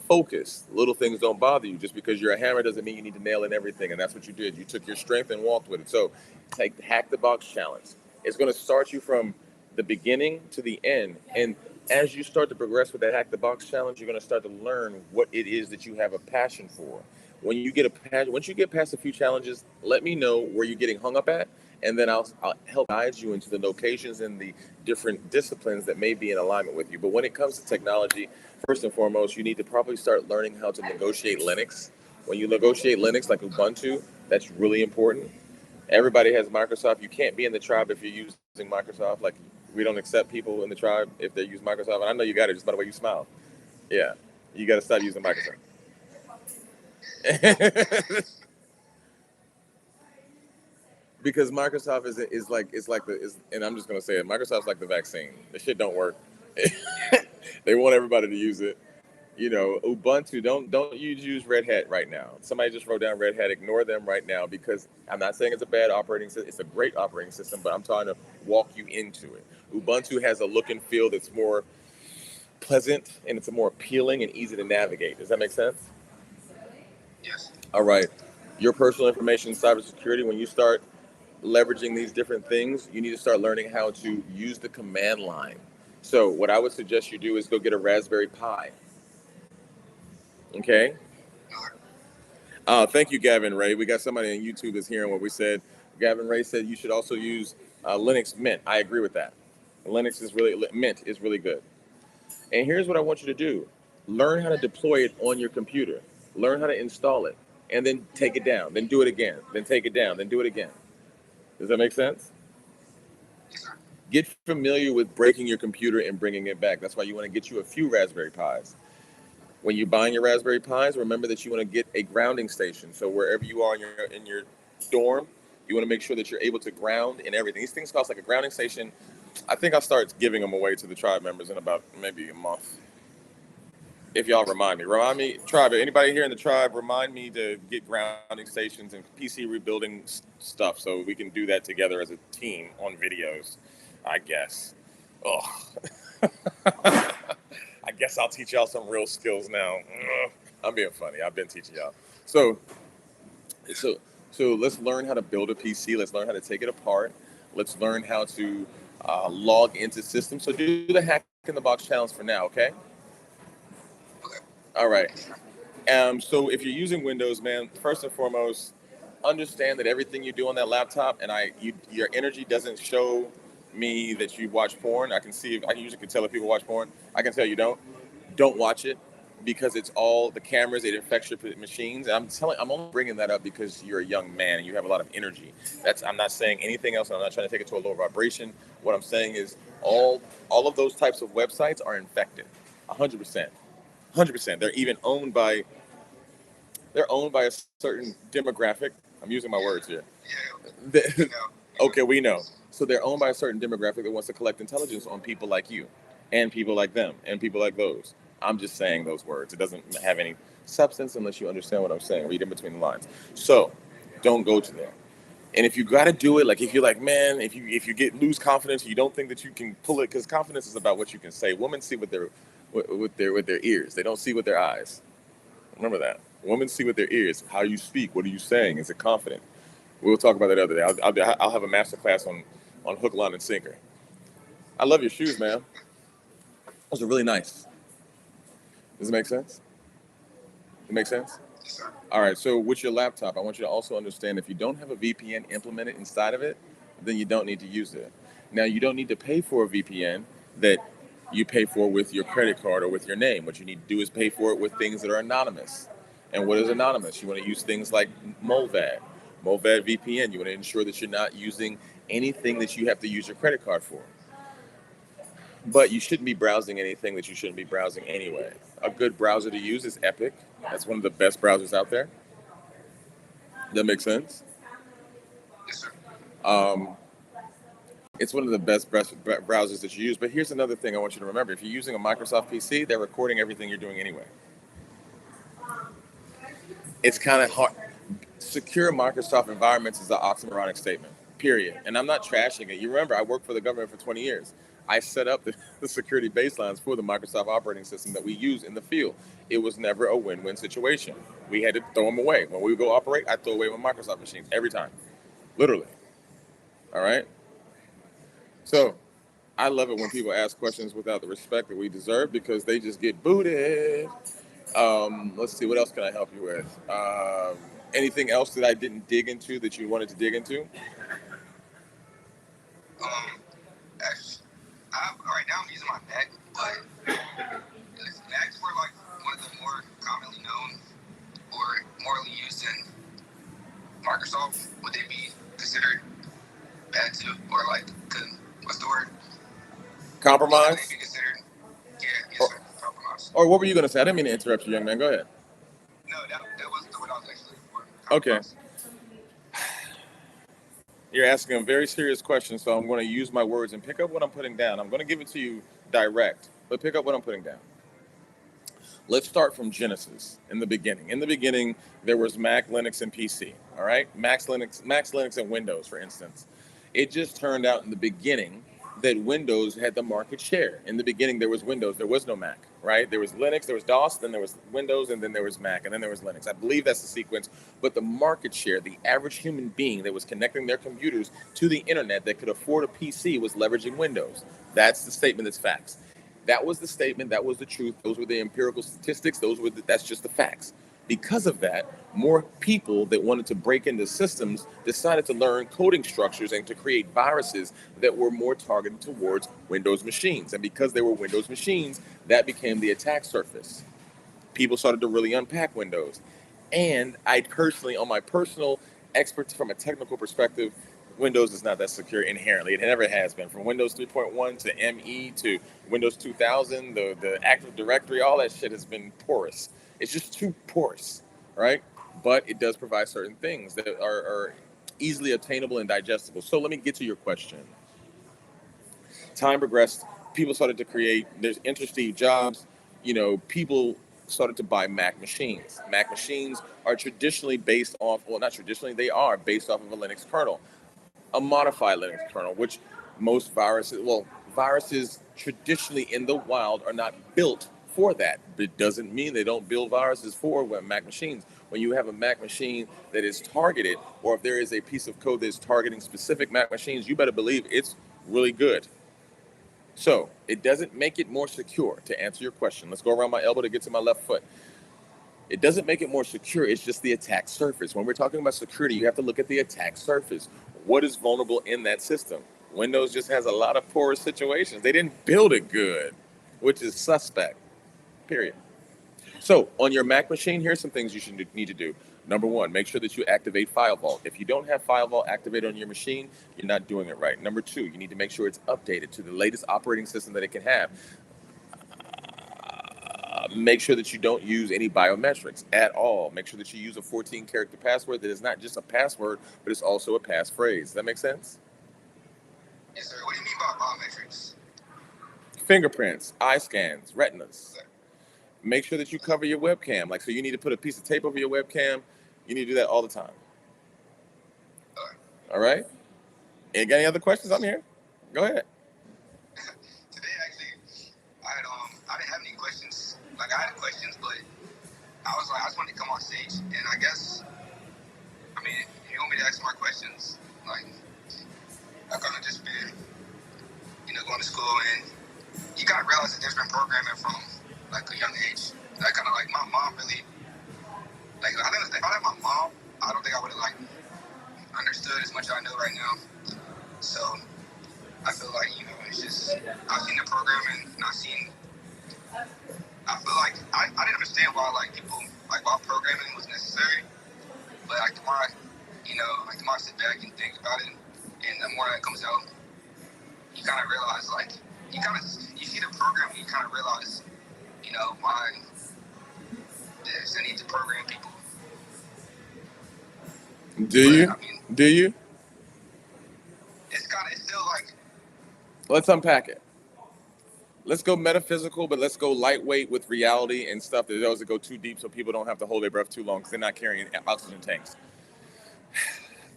focused. Little things don't bother you. Just because you're a hammer doesn't mean you need to nail in everything. And that's what you did. You took your strength and walked with it. So take the hack the box challenge. It's going to start you from the beginning to the end. And as you start to progress with that hack the box challenge, you're going to start to learn what it is that you have a passion for. When you get once you get past a few challenges, let me know where you're getting hung up at, and then I'll help guide you into the locations and the different disciplines that may be in alignment with you. But when it comes to technology, first and foremost, you need to probably start learning how to negotiate Linux. When you negotiate Linux like Ubuntu, that's really important. Everybody has Microsoft. You can't be in the tribe if you're using Microsoft. Like, we don't accept people in the tribe if they use Microsoft. And I know you got it just by the way you smile. Yeah, you got to stop using Microsoft. Because Microsoft and I'm just gonna say it. Microsoft's like the vaccine. The shit don't work. They want everybody to use it. Ubuntu. Don't use Red Hat right now. Somebody just wrote down Red Hat. Ignore them right now because I'm not saying it's a bad operating system. It's a great operating system, but I'm trying to walk you into it. Ubuntu has a look and feel that's more pleasant and it's more appealing and easy to navigate. Does that make sense? Yes. All right. Your personal information, cybersecurity. When you start leveraging these different things, you need to start learning how to use the command line. So what I would suggest you do is go get a Raspberry Pi. Okay. Thank you, Gavin Ray. We got somebody on YouTube that's hearing what we said. Gavin Ray said you should also use Linux Mint. I agree with that. Mint is really good. And here's what I want you to do. Learn how to deploy it on your computer. Learn how to install it. And then take it down. Then do it again. Then take it down. Then do it again. Does that make sense? Get familiar with breaking your computer and bringing it back. That's why you want to get you a few Raspberry Pis. When you're buying your Raspberry Pis, remember that you want to get a grounding station. So wherever you are in your dorm, you want to make sure that you're able to ground and everything. These things cost like a grounding station. I think I'll start giving them away to the tribe members in about maybe a month. If y'all remind me, tribe, anybody here in the tribe, remind me to get grounding stations and PC rebuilding stuff so we can do that together as a team on videos, I guess. Oh, I guess I'll teach y'all some real skills now. I'm being funny. I've been teaching y'all. So let's learn how to build a PC. Let's learn how to take it apart. Let's learn how to log into systems. So do the hack in the box challenge for now, okay? All right. So if you're using Windows, man, first and foremost, understand that everything you do on that laptop, and your energy doesn't show me that you watch porn. I can usually tell if people watch porn. I can tell you don't watch it because it's all the cameras. It affects your machines. And I'm only bringing that up because you're a young man and you have a lot of energy. I'm not saying anything else. And I'm not trying to take it to a lower vibration. What I'm saying is all of those types of websites are infected, 100%. 100%. They're even owned by a certain demographic. I'm using my words here. Okay, we know. So they're owned by a certain demographic that wants to collect intelligence on people like you and people like them and people like those. I'm just saying those words. It doesn't have any substance unless you understand what I'm saying. Read in between the lines. So don't go to there. And if you got to do it, like if you're like, man, if you lose confidence, you don't think that you can pull it, because confidence is about what you can say. Women see with their ears. They don't see with their eyes. Remember that. Women see with their ears. How you speak. What are you saying? Is it confident? We'll talk about that other day. I'll have a master class on hook, line, and sinker. I love your shoes, man. Those are really nice. Does it make sense? It makes sense? sir. All right, so with your laptop, I want you to also understand if you don't have a VPN implemented inside of it, then you don't need to use it. Now, you don't need to pay for a VPN that you pay for with your credit card or with your name. What you need to do is pay for it with things that are anonymous. And what is anonymous? You want to use things like Molvad, Molvad VPN. You want to ensure that you're not using anything that you have to use your credit card for. But you shouldn't be browsing anything that you shouldn't be browsing anyway. A good browser to use is Epic. That's one of the best browsers out there. That makes sense. Yes, sir. Um, it's one of the best browsers that you use. But here's another thing I want you to remember. If you're using a Microsoft PC, they're recording everything you're doing anyway. It's kind of hard. Secure Microsoft environments is an oxymoronic statement, period. And I'm not trashing it. You remember, I worked for the government for 20 years. I set up the security baselines for the Microsoft operating system that we use in the field. It was never a win-win situation. We had to throw them away. When we would go operate, I throw away my Microsoft machines every time, literally. All right? So I love it when people ask questions without the respect that we deserve because they just get booted. Let's see, what else can I help you with? Anything else that I didn't dig into that you wanted to dig into? Actually, right now I'm using my Mac, but Macs were like one of the more commonly known or morally used in Microsoft. Would they be considered bad too, or like what's the word? Compromise? Would they be considered? Yeah, yes, sir. Compromise. Or what were you going to say? I didn't mean to interrupt you, young man. Go ahead. No, that wasn't what I was actually looking for. Okay. You're asking a very serious question, so I'm going to use my words and pick up what I'm putting down. I'm going to give it to you direct, but pick up what I'm putting down. Let's start from Genesis, in the beginning. In the beginning, there was Mac, Linux, and PC, all right? Mac, Linux, and Windows, for instance. It just turned out in the beginning that Windows had the market share. In the beginning, there was Windows. There was no Mac, right? There was Linux, there was DOS, then there was Windows, and then there was Mac, and then there was Linux. I believe that's the sequence. But the market share, the average human being that was connecting their computers to the internet that could afford a PC was leveraging Windows. That's the statement that's facts. That was the statement. That was the truth. Those were the empirical statistics. That's just the facts. Because of that, more people that wanted to break into systems decided to learn coding structures and to create viruses that were more targeted towards Windows machines. And because they were Windows machines, that became the attack surface. People started to really unpack Windows. And I personally, on my personal expertise from a technical perspective, Windows is not that secure inherently. It never has been. From Windows 3.1 to ME to Windows 2000, the Active Directory, all that shit has been porous. It's just too porous, right? But it does provide certain things that are easily obtainable and digestible. So let me get to your question. Time progressed. People started to create, there's interesting jobs. People started to buy Mac machines. Mac machines are traditionally based off, well, not traditionally, they are based off of a Linux kernel. A modified Linux kernel, which most viruses traditionally in the wild are not built for that. But it doesn't mean they don't build viruses for Mac machines. When you have a Mac machine that is targeted, or if there is a piece of code that is targeting specific Mac machines, you better believe it's really good. So it doesn't make it more secure, to answer your question. Let's go around my elbow to get to my left foot. It doesn't make it more secure. It's just the attack surface. When we're talking about security, you have to look at the attack surface. What is vulnerable in that system? Windows just has a lot of porous situations. They didn't build it good, which is suspect, period. So on your Mac machine, here's some things you should need to do. Number one, make sure that you activate File Vault. If you don't have File Vault activated on your machine, you're not doing it right. Number two, you need to make sure it's updated to the latest operating system that it can have. Make sure that you don't use any biometrics at all. Make sure that you use a 14-character password that is not just a password, but it's also a passphrase. Does that make sense? Yes, sir. What do you mean by biometrics? Fingerprints, eye scans, retinas. Make sure that you cover your webcam. So you need to put a piece of tape over your webcam. You need to do that all the time. All right? And got any other questions? I'm here. Go ahead. Today, actually, I didn't have any questions. I had questions, but I just wanted to come on stage, and I guess, if you want me to ask more questions, I've kind of just been, going to school, and you gotta realize that there's been programming from, a young age. My mom really, I like the more I sit back and think about it, and the more that comes out, you kind of realize, like, you see the program, and you kind of realize, why there's a need to program people. Do you? It's still like. Let's unpack it. Let's go metaphysical, but let's go lightweight with reality and stuff that doesn't go too deep so people don't have to hold their breath too long because they're not carrying oxygen tanks.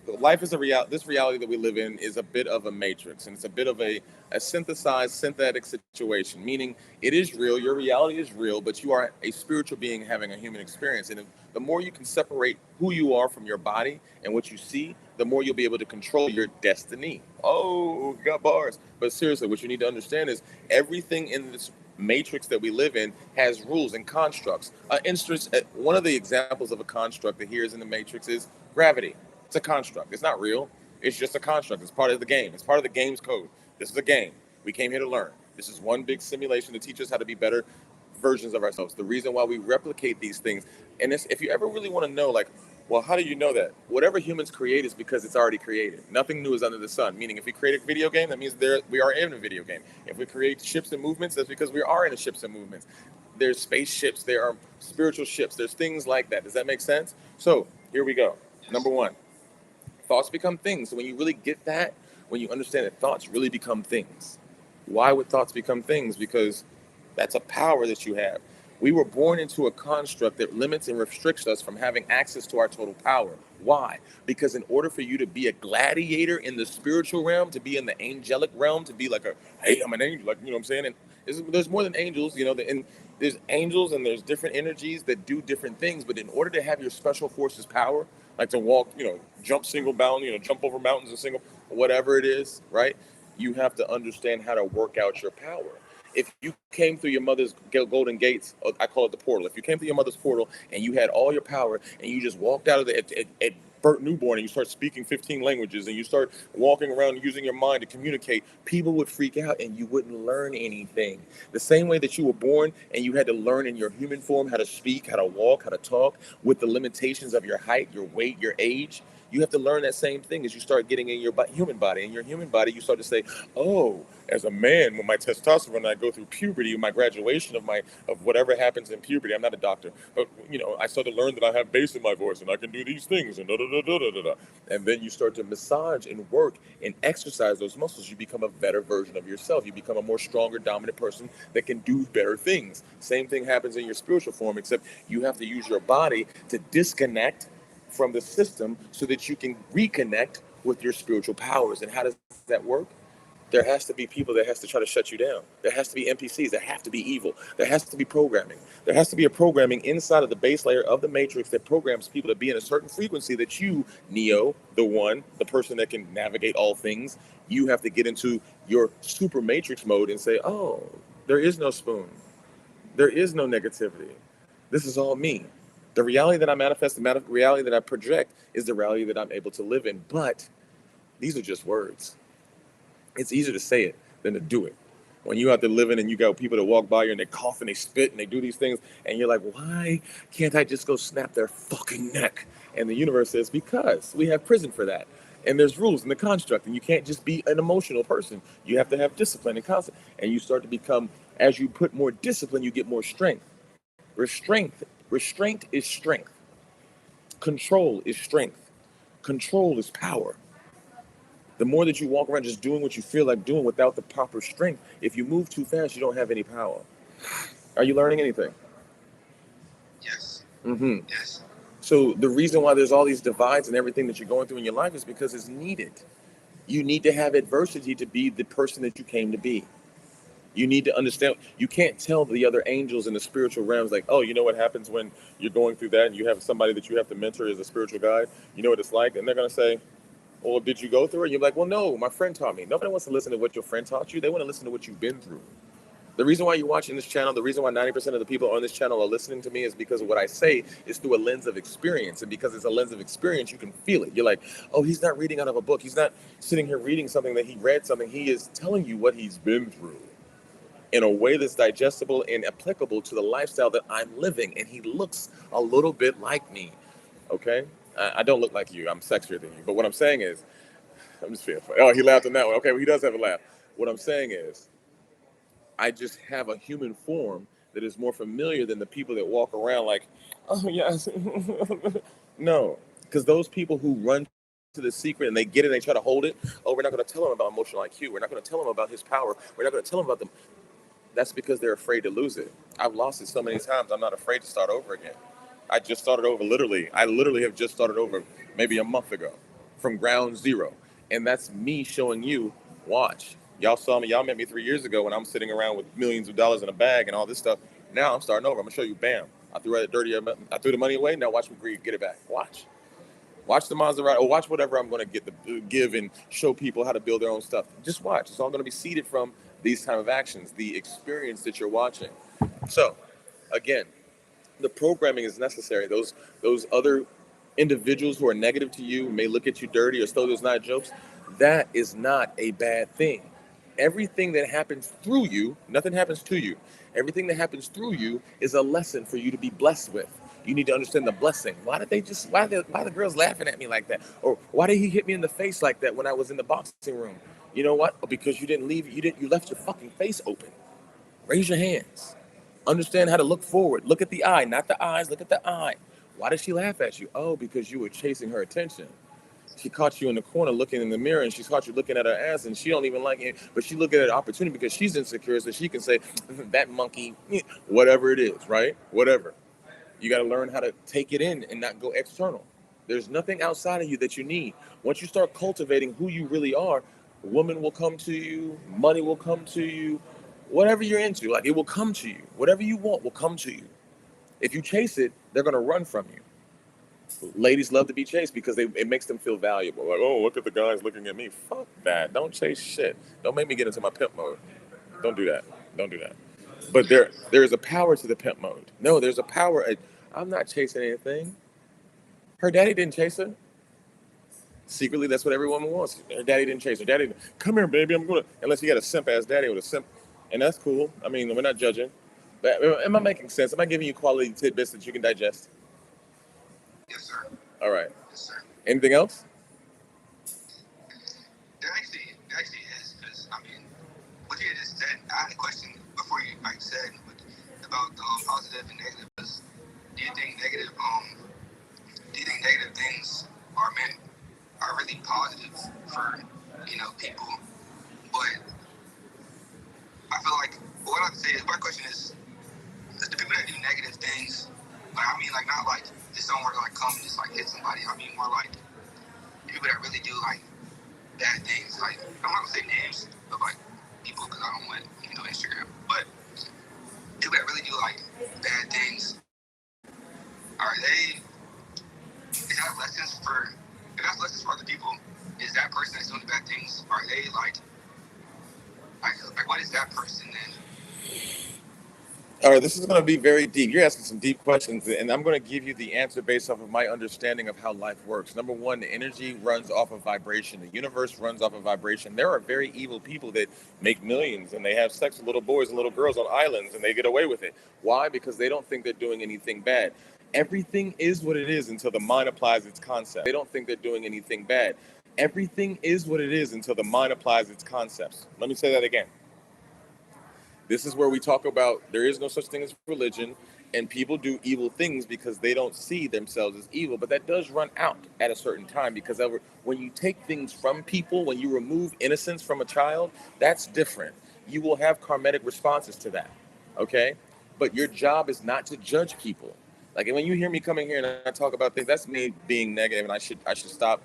Life is this reality that we live in is a bit of a matrix, and it's a bit of a synthesized, synthetic situation, meaning it is real, your reality is real, but you are a spiritual being having a human experience. And the more you can separate who you are from your body and what you see, the more you'll be able to control your destiny. Oh, got bars. But seriously, what you need to understand is everything in this matrix that we live in has rules and constructs. One of the examples of a construct that here is in the matrix is gravity. It's a construct. It's not real. It's just a construct. It's part of the game. It's part of the game's code. This is a game. We came here to learn. This is one big simulation to teach us how to be better versions of ourselves. The reason why we replicate these things, and if you ever really want to know, like, well, how do you know that? Whatever humans create is because it's already created. Nothing new is under the sun. Meaning, if we create a video game, that means we are in a video game. If we create ships and movements, that's because we are in a ships and movements. There's spaceships. There are spiritual ships. There's things like that. Does that make sense? So here we go. Number one, thoughts become things. So when you really get that, when you understand that thoughts really become things. Why would thoughts become things? Because that's a power that you have. We were born into a construct that limits and restricts us from having access to our total power. Why? Because in order for you to be a gladiator in the spiritual realm, to be in the angelic realm, to be like hey, I'm an angel, like, you know what I'm saying? And there's more than angels, and there's angels and there's different energies that do different things. But in order to have your special forces power, like to walk, jump single bound, jump over mountains and single, whatever it is, right? You have to understand how to work out your power. If you came through your mother's golden gates, I call it the portal. If you came through your mother's portal and you had all your power and you just walked out of at birth newborn and you start speaking 15 languages and you start walking around using your mind to communicate, people would freak out and you wouldn't learn anything. The same way that you were born and you had to learn in your human form how to speak, how to walk, how to talk with the limitations of your height, your weight, your age. You have to learn that same thing as you start getting in your human body. In your human body, you start to say, oh, as a man, when my testosterone, I go through puberty, my graduation of whatever happens in puberty. I'm not a doctor, but I start to learn that I have bass in my voice and I can do these things and da da da da da da. And then you start to massage and work and exercise those muscles. You become a better version of yourself. You become a more stronger, dominant person that can do better things. Same thing happens in your spiritual form, except you have to use your body to disconnect from the system so that you can reconnect with your spiritual powers. And how does that work? There has to be people that has to try to shut you down. There has to be NPCs that have to be evil. There has to be programming. There has to be a programming inside of the base layer of the matrix that programs people to be in a certain frequency that you, Neo, the person that can navigate all things, you have to get into your super matrix mode and say, oh, there is no spoon. There is no negativity. This is all me. The reality that I manifest, the reality that I project is the reality that I'm able to live in. But these are just words. It's easier to say it than to do it. When you out there living and you got people that walk by you and they cough and they spit and they do these things and you're like, why can't I just go snap their fucking neck? And the universe says, because we have prison for that. And there's rules in the construct and you can't just be an emotional person. You have to have discipline and constant. And you start to become, as you put more discipline, you get more strength. Restraint is strength. Control is strength. Control is power. The more that you walk around just doing what you feel like doing without the proper strength, if you move too fast, you don't have any power. Are you learning anything? Yes. Mm-hmm. Yes. So the reason why there's all these divides and everything that you're going through in your life is because it's needed. You need to have adversity to be the person that you came to be. You need to understand, you can't tell the other angels in the spiritual realms like, oh, you know what happens when you're going through that and you have somebody that you have to mentor as a spiritual guide? You know what it's like? And they're going to say, well, did you go through it? You're like, well, no, my friend taught me. Nobody wants to listen to what your friend taught you. They want to listen to what you've been through. The reason why you're watching this channel, the reason why 90% of the people on this channel are listening to me is because of what I say is through a lens of experience. And because it's a lens of experience, you can feel it. You're like, oh, he's not reading out of a book. He's not sitting here reading something that he read something. He is telling you what he's been through in a way that's digestible and applicable to the lifestyle that I'm living. And he looks a little bit like me. Okay? I don't look like you. I'm sexier than you. But what I'm saying is, I'm just feeling funny. Oh, he laughed on that one. Okay, well, he does have a laugh. What I'm saying is, I just have a human form that is more familiar than the people that walk around like, oh yes, no, because those people who run to the secret and they get it, and they try to hold it. Oh, we're not going to tell him about emotional IQ. We're not going to tell him about his power. We're not going to tell him about them. That's because they're afraid to lose it. I've lost it so many times. I'm not afraid to start over again. I just started over literally. I literally have just started over maybe a month ago from ground zero. And that's me showing you, watch. Y'all saw me, y'all met me 3 years ago when I'm sitting around with millions of dollars in a bag and all this stuff. Now I'm starting over. I'm gonna show you, bam. I threw the money away. Now watch me get it back. Watch. Watch the Maserati or watch whatever I'm going to give and show people how to build their own stuff. Just watch. It's all going to be seeded from these type of actions, the experience that you're watching. So, again, the programming is necessary. Those other individuals who are negative to you may look at you dirty or throw those not jokes. That is not a bad thing. Everything that happens through you, nothing happens to you. Everything that happens through you is a lesson for you to be blessed with. You need to understand the blessing. Why the girls laughing at me like that? Or why did he hit me in the face like that when I was in the boxing room? You know what? Because you left your fucking face open. Raise your hands. Understand how to look forward. Look at the eye, not the eyes. Look at the eye. Why did she laugh at you? Oh, because you were chasing her attention. She caught you in the corner looking in the mirror, and she caught you looking at her ass, and she don't even like it, but she look at an opportunity because she's insecure, so she can say, that monkey, whatever it is, right? Whatever. You got to learn how to take it in and not go external. There's nothing outside of you that you need. Once you start cultivating who you really are, woman will come to you, money will come to you, whatever you're into, like it will come to you. Whatever you want will come to you. If you chase it, they're going to run from you. Ladies love to be chased because it makes them feel valuable. Like, oh, look at the guys looking at me. Fuck that. Don't chase shit. Don't make me get into my pimp mode. Don't do that. Don't do that. But there is a power to the pimp mode. No, there's a power. I'm not chasing anything. Her daddy didn't chase her. Secretly, that's what every woman wants. Her daddy didn't chase her. Daddy, come here, baby. I'm gonna. Unless you got a simp ass daddy with a simp, and that's cool. I mean, we're not judging. But am I making sense? Am I giving you quality tidbits that you can digest? Yes, sir. All right. Yes, sir. Anything else? There actually is, because I mean, what you just said, I had a question before you said about positive and negative. Do you think negative things are really positive for people? But I feel like what I have to say is, my question is the people that do negative things, like I mean, like not like just somewhere to like come and just like hit somebody. I mean more like people that really do like bad things. Like I'm not gonna say names of like people because I don't want Instagram, but people that really do like bad things, are they? Is that lessons for? If that's lessons for other people, is that person that's doing the bad things? Are they like what is that person then? All right, this is going to be very deep. You're asking some deep questions, and I'm going to give you the answer based off of my understanding of how life works. Number one, the energy runs off of vibration. The universe runs off of vibration. There are very evil people that make millions, and they have sex with little boys and little girls on islands, and they get away with it. Why? Because they don't think they're doing anything bad. Everything is what it is until the mind applies its concept. They don't think they're doing anything bad. Everything is what it is until the mind applies its concepts. Let me say that again. This is where we talk about there is no such thing as religion, and people do evil things because they don't see themselves as evil. But that does run out at a certain time, because when you take things from people, when you remove innocence from a child, that's different. You will have karmic responses to that, okay? But your job is not to judge people. Like when you hear me coming here and I talk about things, that's me being negative, and I should stop.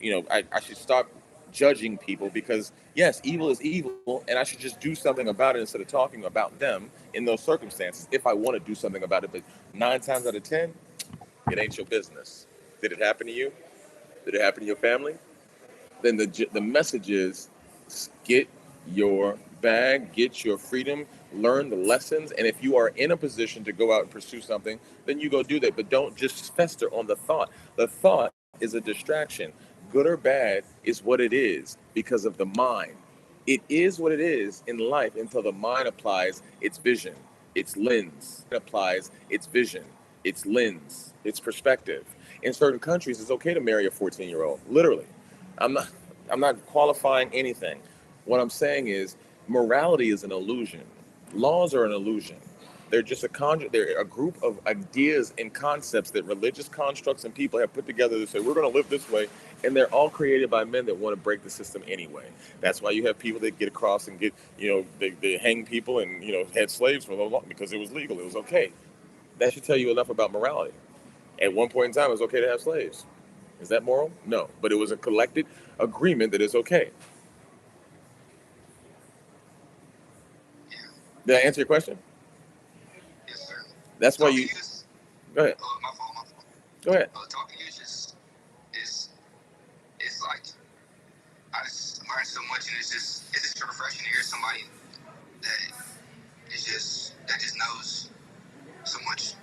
I should stop judging people, because yes, evil is evil, and I should just do something about it instead of talking about them in those circumstances if I want to do something about it. But 9 times out of 10, it ain't your business. Did it happen to you? Did it happen to your family? Then the message is, get your bag, get your freedom, learn the lessons, and if you are in a position to go out and pursue something, then you go do that. But don't just fester on the thought. The thought is a distraction. Good or bad is what it is because of the mind. It is what it is in life until the mind applies its vision, its lens. It applies its vision, its lens, its perspective. in certain countries, it's okay to marry a 14-year-old. Literally. I'm not I'm not qualifying anything. What I'm saying is morality is an illusion. Laws are an illusion. They're just they're a group of ideas and concepts that religious constructs and people have put together to say we're going to live this way, and they're all created by men that want to break the system anyway. That's why you have people that get across and get, they hang people and, had slaves for so long because it was legal, it was okay. That should tell you enough about morality. At one point in time, it was okay to have slaves. Is that moral? No, but it was a collected agreement that it's okay. Yeah. Did I answer your question? Yes, sir. That's why Talking you. to you is, Go ahead. my fault. Go ahead. Talking to you is just, it's like, I just learned so much, and it's just refreshing to hear somebody that just knows so much.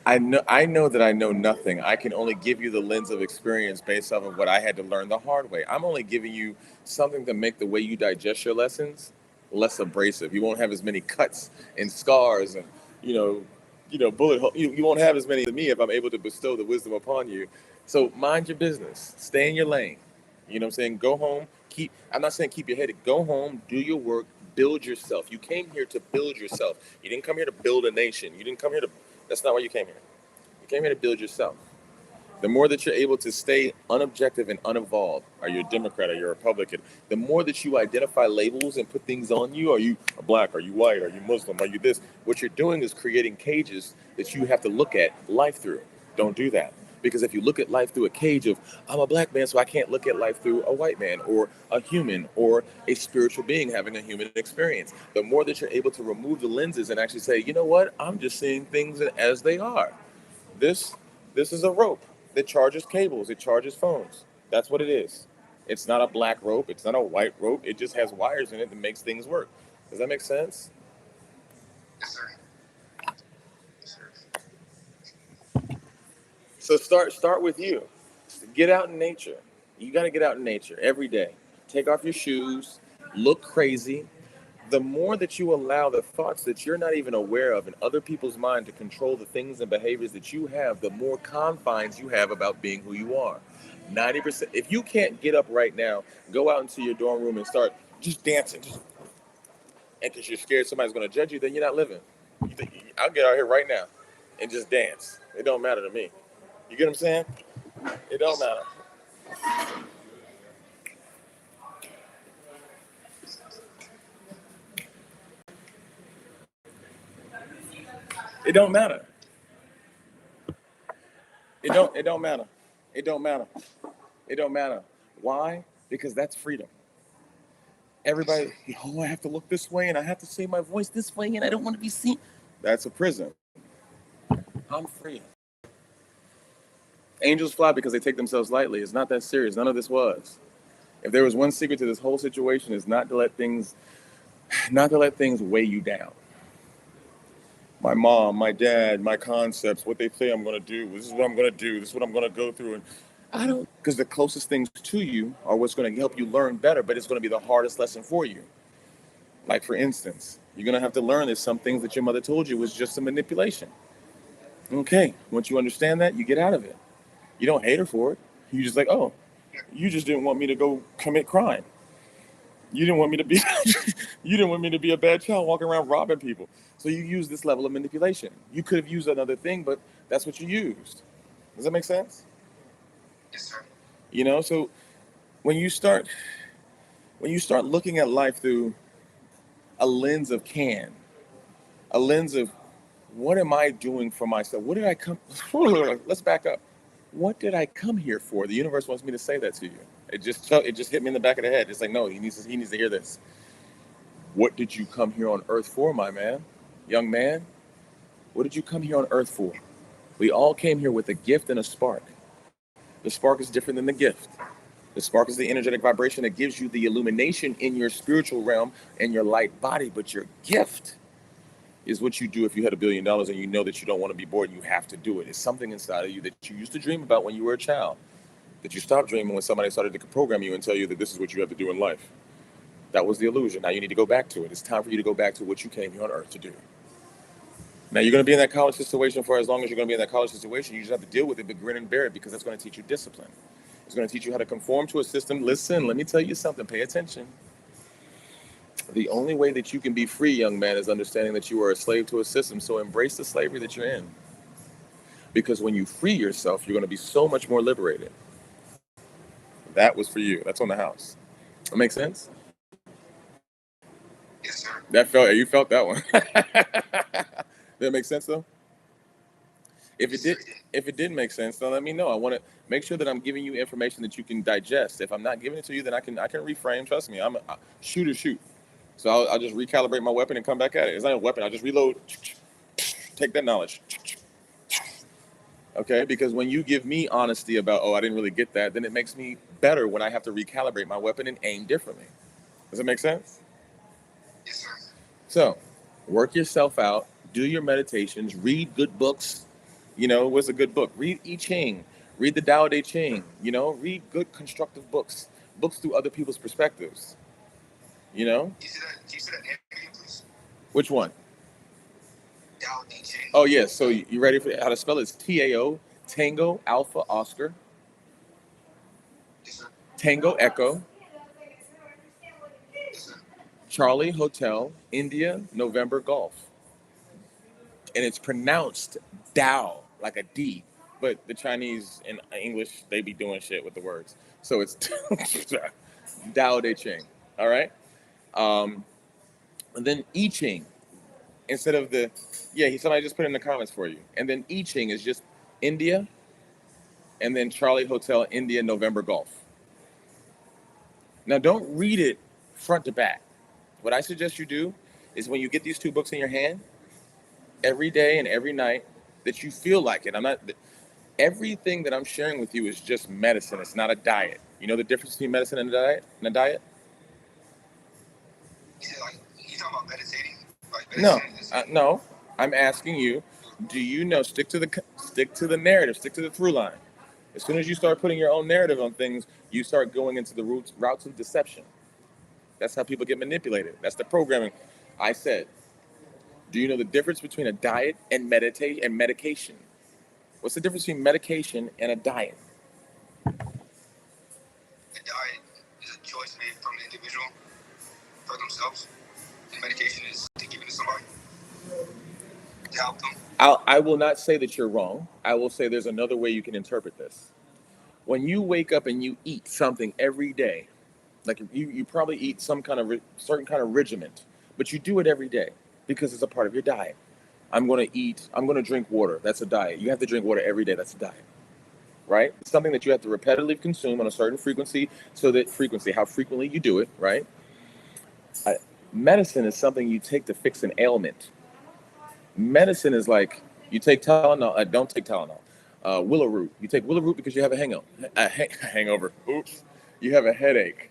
I know that I know nothing. I can only give you the lens of experience based off of what I had to learn the hard way. I'm only giving you something to make the way you digest your lessons less abrasive. You won't have as many cuts and scars and bullet holes. You won't have as many to me if I'm able to bestow the wisdom upon you. So mind your business. Stay in your lane. You know what I'm saying? Go home. I'm not saying keep your head. Go home. Do your work. Build yourself. You came here to build yourself. You didn't come here to build a nation. You didn't come here to. That's not why you came here. You came here to build yourself. The more that you're able to stay unobjective and uninvolved, are you a Democrat, are you a Republican? The more that you identify labels and put things on you, are you black, are you white, are you Muslim, are you this? What you're doing is creating cages that you have to look at life through. Don't do that. Because if you look at life through a cage of, I'm a black man, so I can't look at life through a white man or a human or a spiritual being having a human experience. The more that you're able to remove the lenses and actually say, you know what, I'm just seeing things as they are. This is a rope that charges cables, it charges phones. That's what it is. It's not a black rope, it's not a white rope, it just has wires in it that makes things work. Does that make sense? Yes, sir. Yes, sir. So start with you. Get out in nature. You got to get out in nature every day. Take off your shoes, look crazy. The more that you allow the thoughts that you're not even aware of in other people's mind to control the things and behaviors that you have, the more confines you have about being who you are. 90%. If you can't get up right now, go out into your dorm room and start just dancing. And because you're scared somebody's going to judge you, then you're not living. You think, I'll get out here right now and just dance. It don't matter to me. You get what I'm saying? It don't matter. It don't matter. It don't matter. It don't matter. It don't matter. Why? Because that's freedom. Everybody, I have to look this way and I have to say my voice this way and I don't want to be seen. That's a prison. I'm free. Angels fly because they take themselves lightly. It's not that serious. None of this was. If there was one secret to this whole situation, is not to let things weigh you down. My mom, my dad, my concepts, what they say I'm going to do. This is what I'm going to do. This is what I'm going to go through. And because the closest things to you are what's going to help you learn better, but it's going to be the hardest lesson for you. Like, for instance, you're going to have to learn that some things that your mother told you was just a manipulation. Okay, once you understand that, you get out of it. You don't hate her for it. You just like, oh, you just didn't want me to go commit crime. You didn't want me to be a bad child walking around robbing people. So you use this level of manipulation. You could have used another thing, but that's what you used. Does that make sense? Yes, sir. So when you start looking at life through a lens of a lens of what am I doing for myself? What did I come? Let's back up. What did I come here for? The universe wants me to say that to you. It just hit me in the back of the head. It's like, no, he needs to hear this. What did you come here on earth for, my man? Young man? What did you come here on earth for? We all came here with a gift and a spark. The spark is different than the gift. The spark is the energetic vibration that gives you the illumination in your spiritual realm and your light body, but your gift is what you do if you had $1 billion and you know that you don't want to be bored and you have to do it. It's something inside of you that you used to dream about when you were a child, that you stopped dreaming when somebody started to program you and tell you that this is what you have to do in life. That was the illusion. Now you need to go back to it. It's time for you to go back to what you came here on earth to do. Now, you're going to be in that college situation for as long as you're going to be in that college situation. You just have to deal with it, but grin and bear it, because that's going to teach you discipline. It's going to teach you how to conform to a system. Listen, let me tell you something. Pay attention. The only way that you can be free, young man, is understanding that you are a slave to a system. So embrace the slavery that you're in. Because when you free yourself, you're going to be so much more liberated. That was for you. That's on the house. That makes sense? Yes, sir. You felt that one. That make sense though? If it did, if it didn't make sense, then let me know. I want to make sure that I'm giving you information that you can digest. If I'm not giving it to you, then I can reframe. Trust me, I'm a shooter. Shoot. So I'll just recalibrate my weapon and come back at it. It's not a weapon. I'll just reload. Take that knowledge. Okay, because when you give me honesty about, oh, I didn't really get that, then it makes me better when I have to recalibrate my weapon and aim differently. Does that make sense? Yes, sir. So, work yourself out, do your meditations, read good books. You know, what's a good book? Read I Ching, read the Tao Te Ching, read good constructive books, books through other people's perspectives. You know? Do you see that name again, please? Which one? Tao Te Ching. Oh, yes. So, you ready for how to spell it? It's TAO, Tango, Alpha, Oscar, Yes, sir. Tango, Echo, Yes, sir. Charlie, Hotel, India, November, Golf. And it's pronounced Tao, like a D. But the Chinese and English, they be doing shit with the words. So it's Tao Te Ching. All right? And then I Ching, instead of somebody just put it in the comments for you. And then I Ching is just India, and then Charlie Hotel, India, November, Golf. Now, don't read it front to back. What I suggest you do is when you get these two books in your hand, every day and every night, that you feel like it. Everything that I'm sharing with you is just medicine. It's not a diet. You know the difference between medicine and a diet? You talking about meditating? Like No, meditating is no. I'm asking you, do you know, stick to the narrative, stick to the through line. As soon as you start putting your own narrative on things, you start going into the routes of deception. That's how people get manipulated. That's the programming. I said, do you know the difference between a diet and medication? What's the difference between medication and a diet? a diet is a choice made from the individual for themselves, and medication is to give it to somebody to help them. I will not say that you're wrong. I will say there's another way you can interpret this. When you wake up and you eat something every day, like you probably eat some kind of certain kind of regiment, but you do it every day because it's a part of your diet. I'm going to drink water. That's a diet. You have to drink water every day. That's a diet, right? It's something that you have to repetitively consume on a certain frequency, how frequently you do it, right? Medicine is something you take to fix an ailment. Medicine is like you take Tylenol. Don't take Tylenol. Willow root. You take willow root because you have hangover. Oops. You have a headache.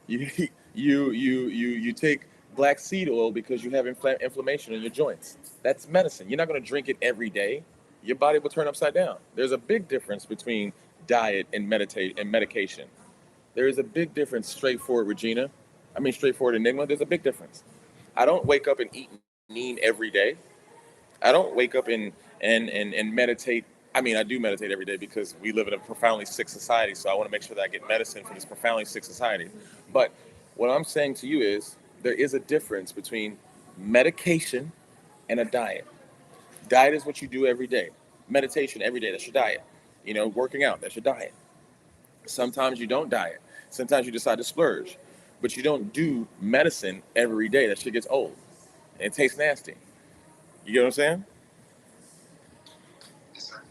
You you take black seed oil because you have inflammation in your joints. That's medicine. You're not going to drink it every day. Your body will turn upside down. There's a big difference between diet and medication. There is a big difference. Straightforward Enigma. There's a big difference. I don't wake up and eat mean every day. I don't wake up and meditate. I mean, I do meditate every day because we live in a profoundly sick society. So I want to make sure that I get medicine for this profoundly sick society. But what I'm saying to you is there is a difference between medication and a diet. Diet is what you do every day. Meditation every day, that's your diet. Working out, that's your diet. Sometimes you don't diet. Sometimes you decide to splurge. But you don't do medicine every day. That shit gets old. And it tastes nasty. You get what I'm saying? Yes, sir.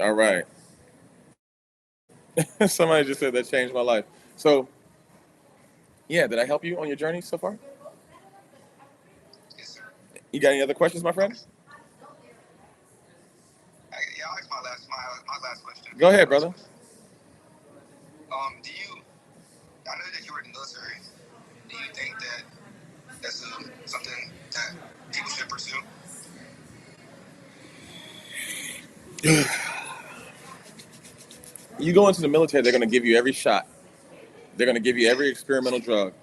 All right. Somebody just said that changed my life. So, yeah, did I help you on your journey so far? Yes, sir. You got any other questions, my friend? I'll ask my last question. Go ahead, brother. I know that you were in the military. Do you think that that's something that people should pursue? You go into the military, they're going to give you every shot. They're going to give you every experimental drug.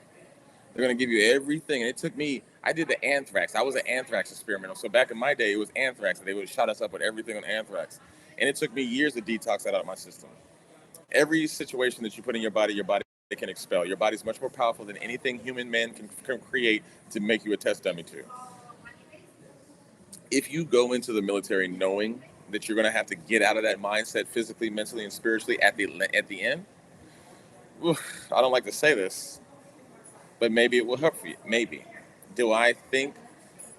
They're going to give you everything. And it took me, I did the anthrax. I was an anthrax experiment. So back in my day, it was anthrax. And they would shot us up with everything on anthrax. And it took me years to detox that out of my system. Every situation that you put in your body can expel. Your body's much more powerful than anything human man can create to make you a test dummy to. If you go into the military knowing that you're going to have to get out of that mindset physically, mentally, and spiritually at the end, I don't like to say this, but maybe it will help for you. Maybe. Do I think?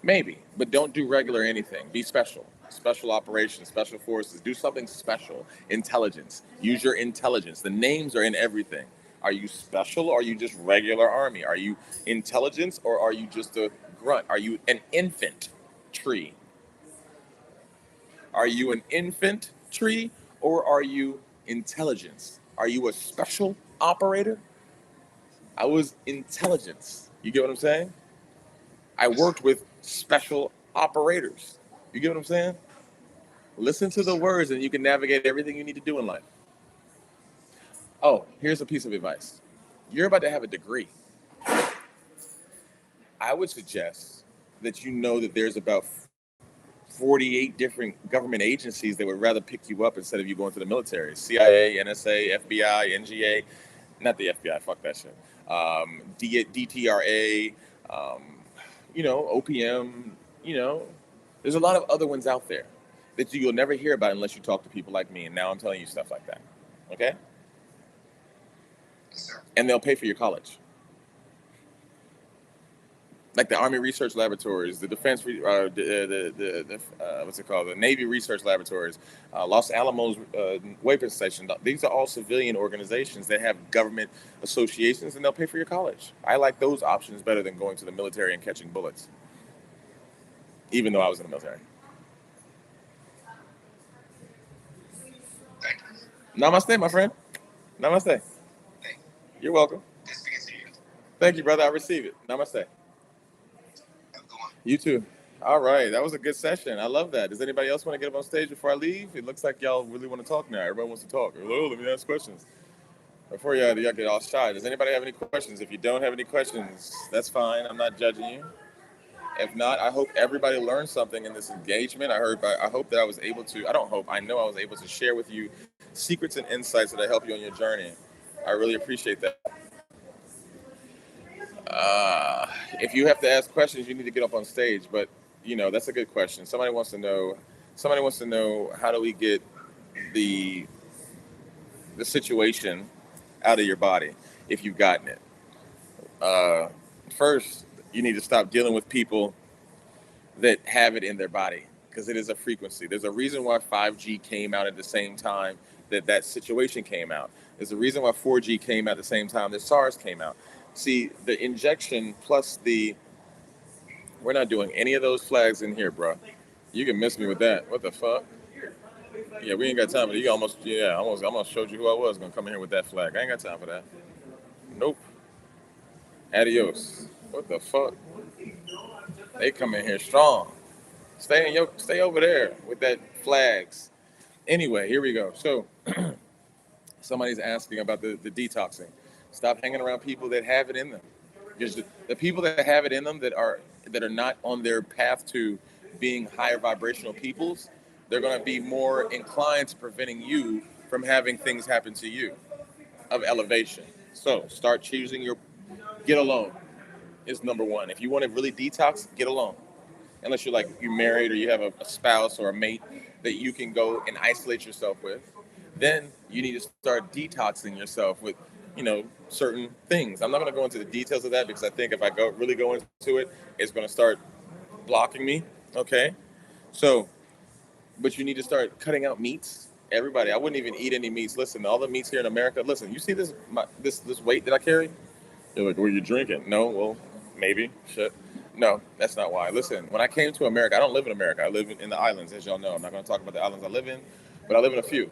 Maybe. But don't do regular anything. Be special. Special operations, special forces. Do something special. Intelligence. Use your intelligence. The names are in everything. Are you special or are you just regular army? Are you intelligence or are you just a grunt? Are you an infant tree? Are you an infant tree or are you intelligence? Are you a special operator? I was intelligence. You get what I'm saying? I worked with special operators. You get what I'm saying? Listen to the words and you can navigate everything you need to do in life. Oh, here's a piece of advice. You're about to have a degree. I would suggest that you know that there's about 48 different government agencies that would rather pick you up instead of you going to the military. CIA, NSA, FBI, NGA, not the FBI, fuck that shit. DTRA, OPM, there's a lot of other ones out there that you'll never hear about unless you talk to people like me. And now I'm telling you stuff like that. Okay? And they'll pay for your college. Like the Army Research Laboratories, the Defense, what's it called? The Navy Research Laboratories, Los Alamos Weapons Station. These are all civilian organizations that have government associations, and they'll pay for your college. I like those options better than going to the military and catching bullets, even though I was in the military. Namaste, my friend. Namaste. You're welcome. Thank you, brother. I receive it. Namaste. You too. All right. That was a good session. I love that. Does anybody else want to get up on stage before I leave? It looks like y'all really want to talk now. Everybody wants to talk. Hello, let me ask questions. Before y'all get all shy, does anybody have any questions? If you don't have any questions, that's fine. I'm not judging you. If not, I hope everybody learned something in this engagement. I hope that I was able to, I know I was able to share with you secrets and insights that help you on your journey. I really appreciate that. If you have to ask questions, you need to get up on stage. But that's a good question. Somebody wants to know how do we get the situation out of your body if you've gotten it. First, you need to stop dealing with people that have it in their body because it is a frequency. There's a reason why 5G came out at the same time that situation came out. There's a reason why 4G came out at the same time that SARS came out. See, the injection plus we're not doing any of those flags in here, bro. You can miss me with that. What the fuck? Yeah, we ain't got time for that. I almost showed you who I was gonna come in here with that flag. I ain't got time for that. Nope. Adios. What the fuck? They come in here strong. Stay over there with that flags. Anyway, here we go. So somebody's asking about the detoxing. Stop hanging around people that have it in them. Because the people that have it in them that are not on their path to being higher vibrational peoples, they're going to be more inclined to preventing you from having things happen to you of elevation. So start choosing get alone is number one. If you want to really detox, get alone. Unless you're married or you have a spouse or a mate that you can go and isolate yourself with, then you need to start detoxing yourself with certain things. I'm not going to go into the details of that because I think if I really go into it, it's going to start blocking me. Okay. So, but you need to start cutting out meats. Everybody, I wouldn't even eat any meats. Listen, all the meats here in America, listen, you see this weight that I carry? You're like, were you drinking? No, well, maybe, shit. No, that's not why. Listen, when I came to America, I don't live in America. I live in the islands, as y'all know. I'm not going to talk about the islands I live in, but I live in a few.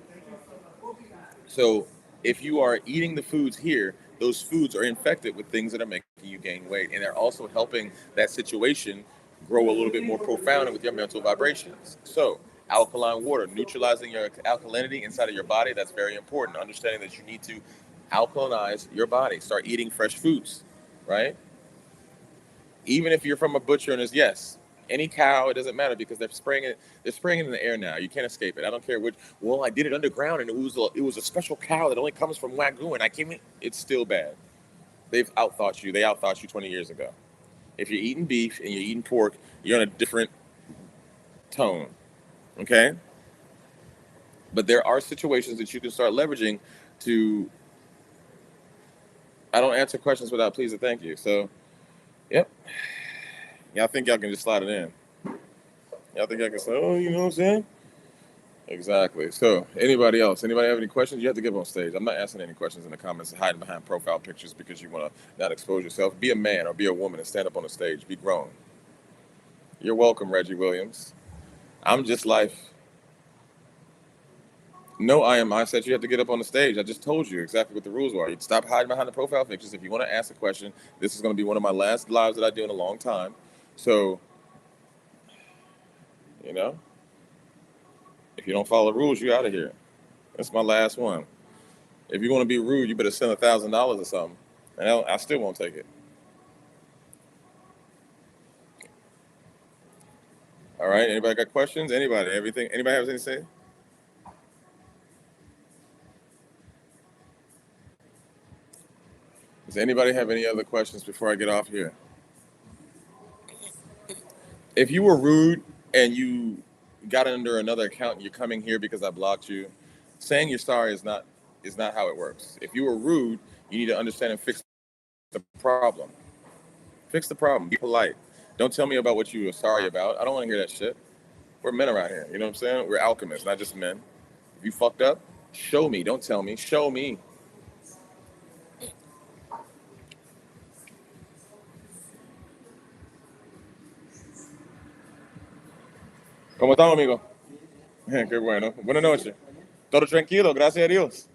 So if you are eating the foods here, those foods are infected with things that are making you gain weight. And they're also helping that situation grow a little bit more profound with your mental vibrations. So alkaline water, neutralizing your alkalinity inside of your body, that's very important. Understanding that you need to alkalinize your body. Start eating fresh foods, right? Even if you're from a butcher and it's yes, any cow, it doesn't matter because they're spraying it. They're spraying it in the air now. You can't escape it. I don't care which. Well, I did it underground and it was a special cow that only comes from Wagyu and I came in. It's still bad. They've outthought you. They outthought you 20 years ago. If you're eating beef and you're eating pork, you're on a different tone. Okay. But there are situations that you can start leveraging to. I don't answer questions without please and thank you. So, yep. Y'all think y'all can just slide it in. Y'all think I can say, oh, you know what I'm saying? Exactly. So, anybody else? Anybody have any questions? You have to get on stage. I'm not asking any questions in the comments, hiding behind profile pictures because you want to not expose yourself. Be a man or be a woman and stand up on the stage. Be grown. You're welcome, Reggie Williams. I'm just life. No, I said you have to get up on the stage. I just told you exactly what the rules were. You'd stop hiding behind the profile pictures. If you want to ask a question, this is going to be one of my last lives that I do in a long time. So, you know, if you don't follow the rules, you're out of here. That's my last one. If you want to be rude, you better send $1,000 or something, and I still won't take it. All right. Anybody got questions? Anybody? Everything? Anybody have anything to say? Does anybody have any other questions before I get off here? If you were rude and you got under another account and you're coming here because I blocked you, saying you're sorry is not how it works. If you were rude, you need to understand and fix the problem. Fix the problem. Be polite. Don't tell me about what you were sorry about. I don't want to hear that shit. We're men around here. You know what I'm saying? We're alchemists, not just men. If you fucked up, show me. Don't tell me. Show me. ¿Cómo estamos, amigo? Qué bueno. Buenas noches. Todo tranquilo, gracias a Dios.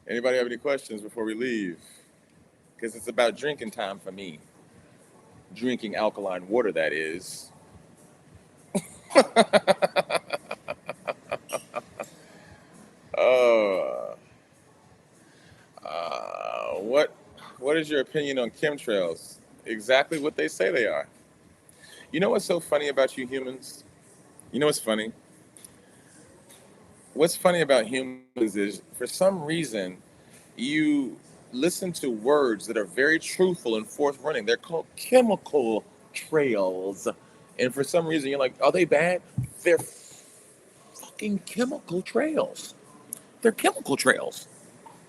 Anybody have any questions before we leave? Because it's about drinking time for me. Drinking alkaline water, that is. What is your opinion on chemtrails? Exactly what they say they are. You know what's so funny about you humans? You know what's funny? What's funny about humans is for some reason you listen to words that are very truthful and forth-running. They're called chemical trails. And for some reason you're like, are they bad? They're fucking chemical trails. They're chemical trails.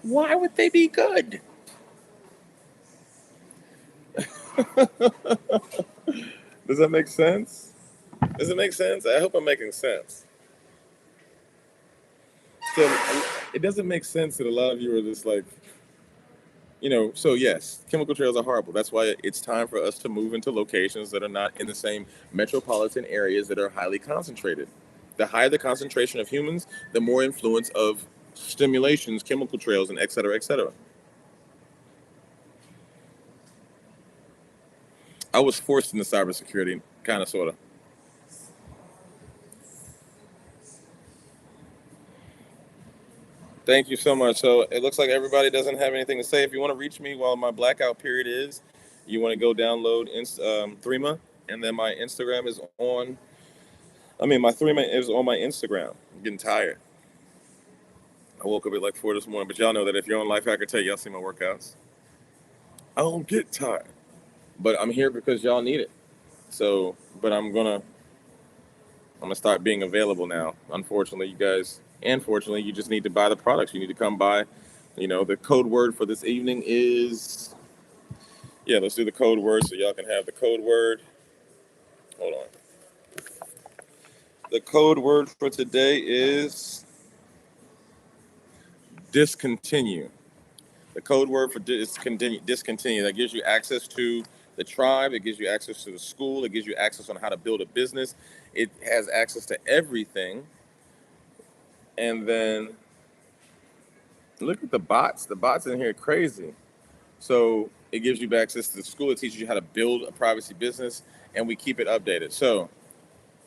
Why would they be good? Does that make sense? Does it make sense? I hope I'm making sense. So it doesn't make sense that a lot of you are just like, so yes, chemical trails are horrible. That's why it's time for us to move into locations that are not in the same metropolitan areas that are highly concentrated. The higher the concentration of humans, the more influence of stimulations, chemical trails, and et cetera, et cetera. I was forced into cybersecurity, kind of, sort of. Thank you so much. So it looks like everybody doesn't have anything to say. If you want to reach me while my blackout period is, you want to go download Threema, and then my Instagram is on. My Threema is on my Instagram. I'm getting tired. I woke up at like 4 this morning, but y'all know that if you're on Life Hacker Tech, y'all see my workouts. I don't get tired, but I'm here because y'all need it. So, but I'm gonna start being available now. Unfortunately, you guys, and fortunately, you just need to buy the products. You need to come by. The code word for this evening is, let's do the code word so y'all can have the code word. Hold on. The code word for today is discontinue. The code word for discontinue. That gives you access to the tribe. It gives you access to the school. It gives you access on how to build a business. It has access to everything. And then look at the bots. The bots in here are crazy. So it gives you access to the school. It teaches you how to build a privacy business, and we keep it updated. So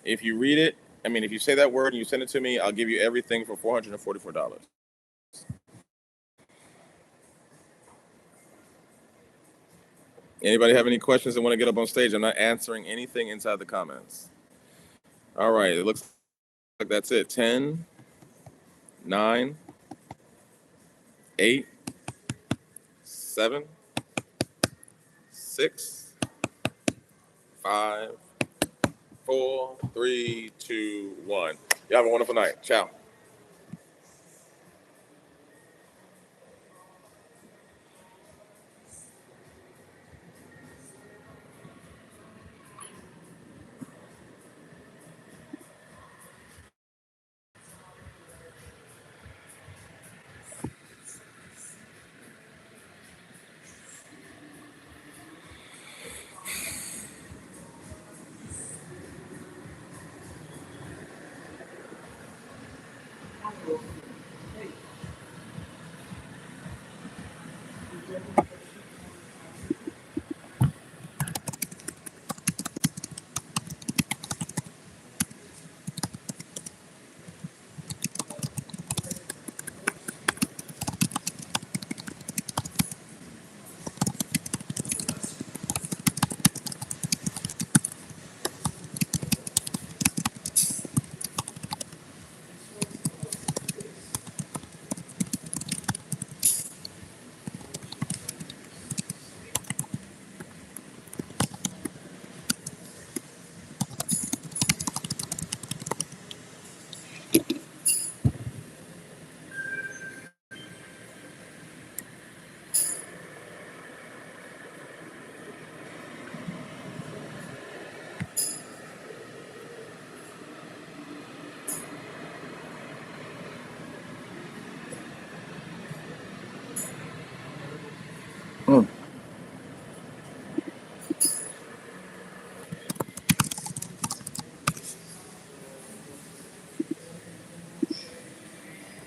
if you read it, if you say that word and you send it to me, I'll give you everything for $444. Anybody have any questions and want to get up on stage? I'm not answering anything inside the comments. All right, it looks like that's it. 10, 9, 8, 7, 6, 5, 4, 3, 2, 1. You have a wonderful night. Ciao.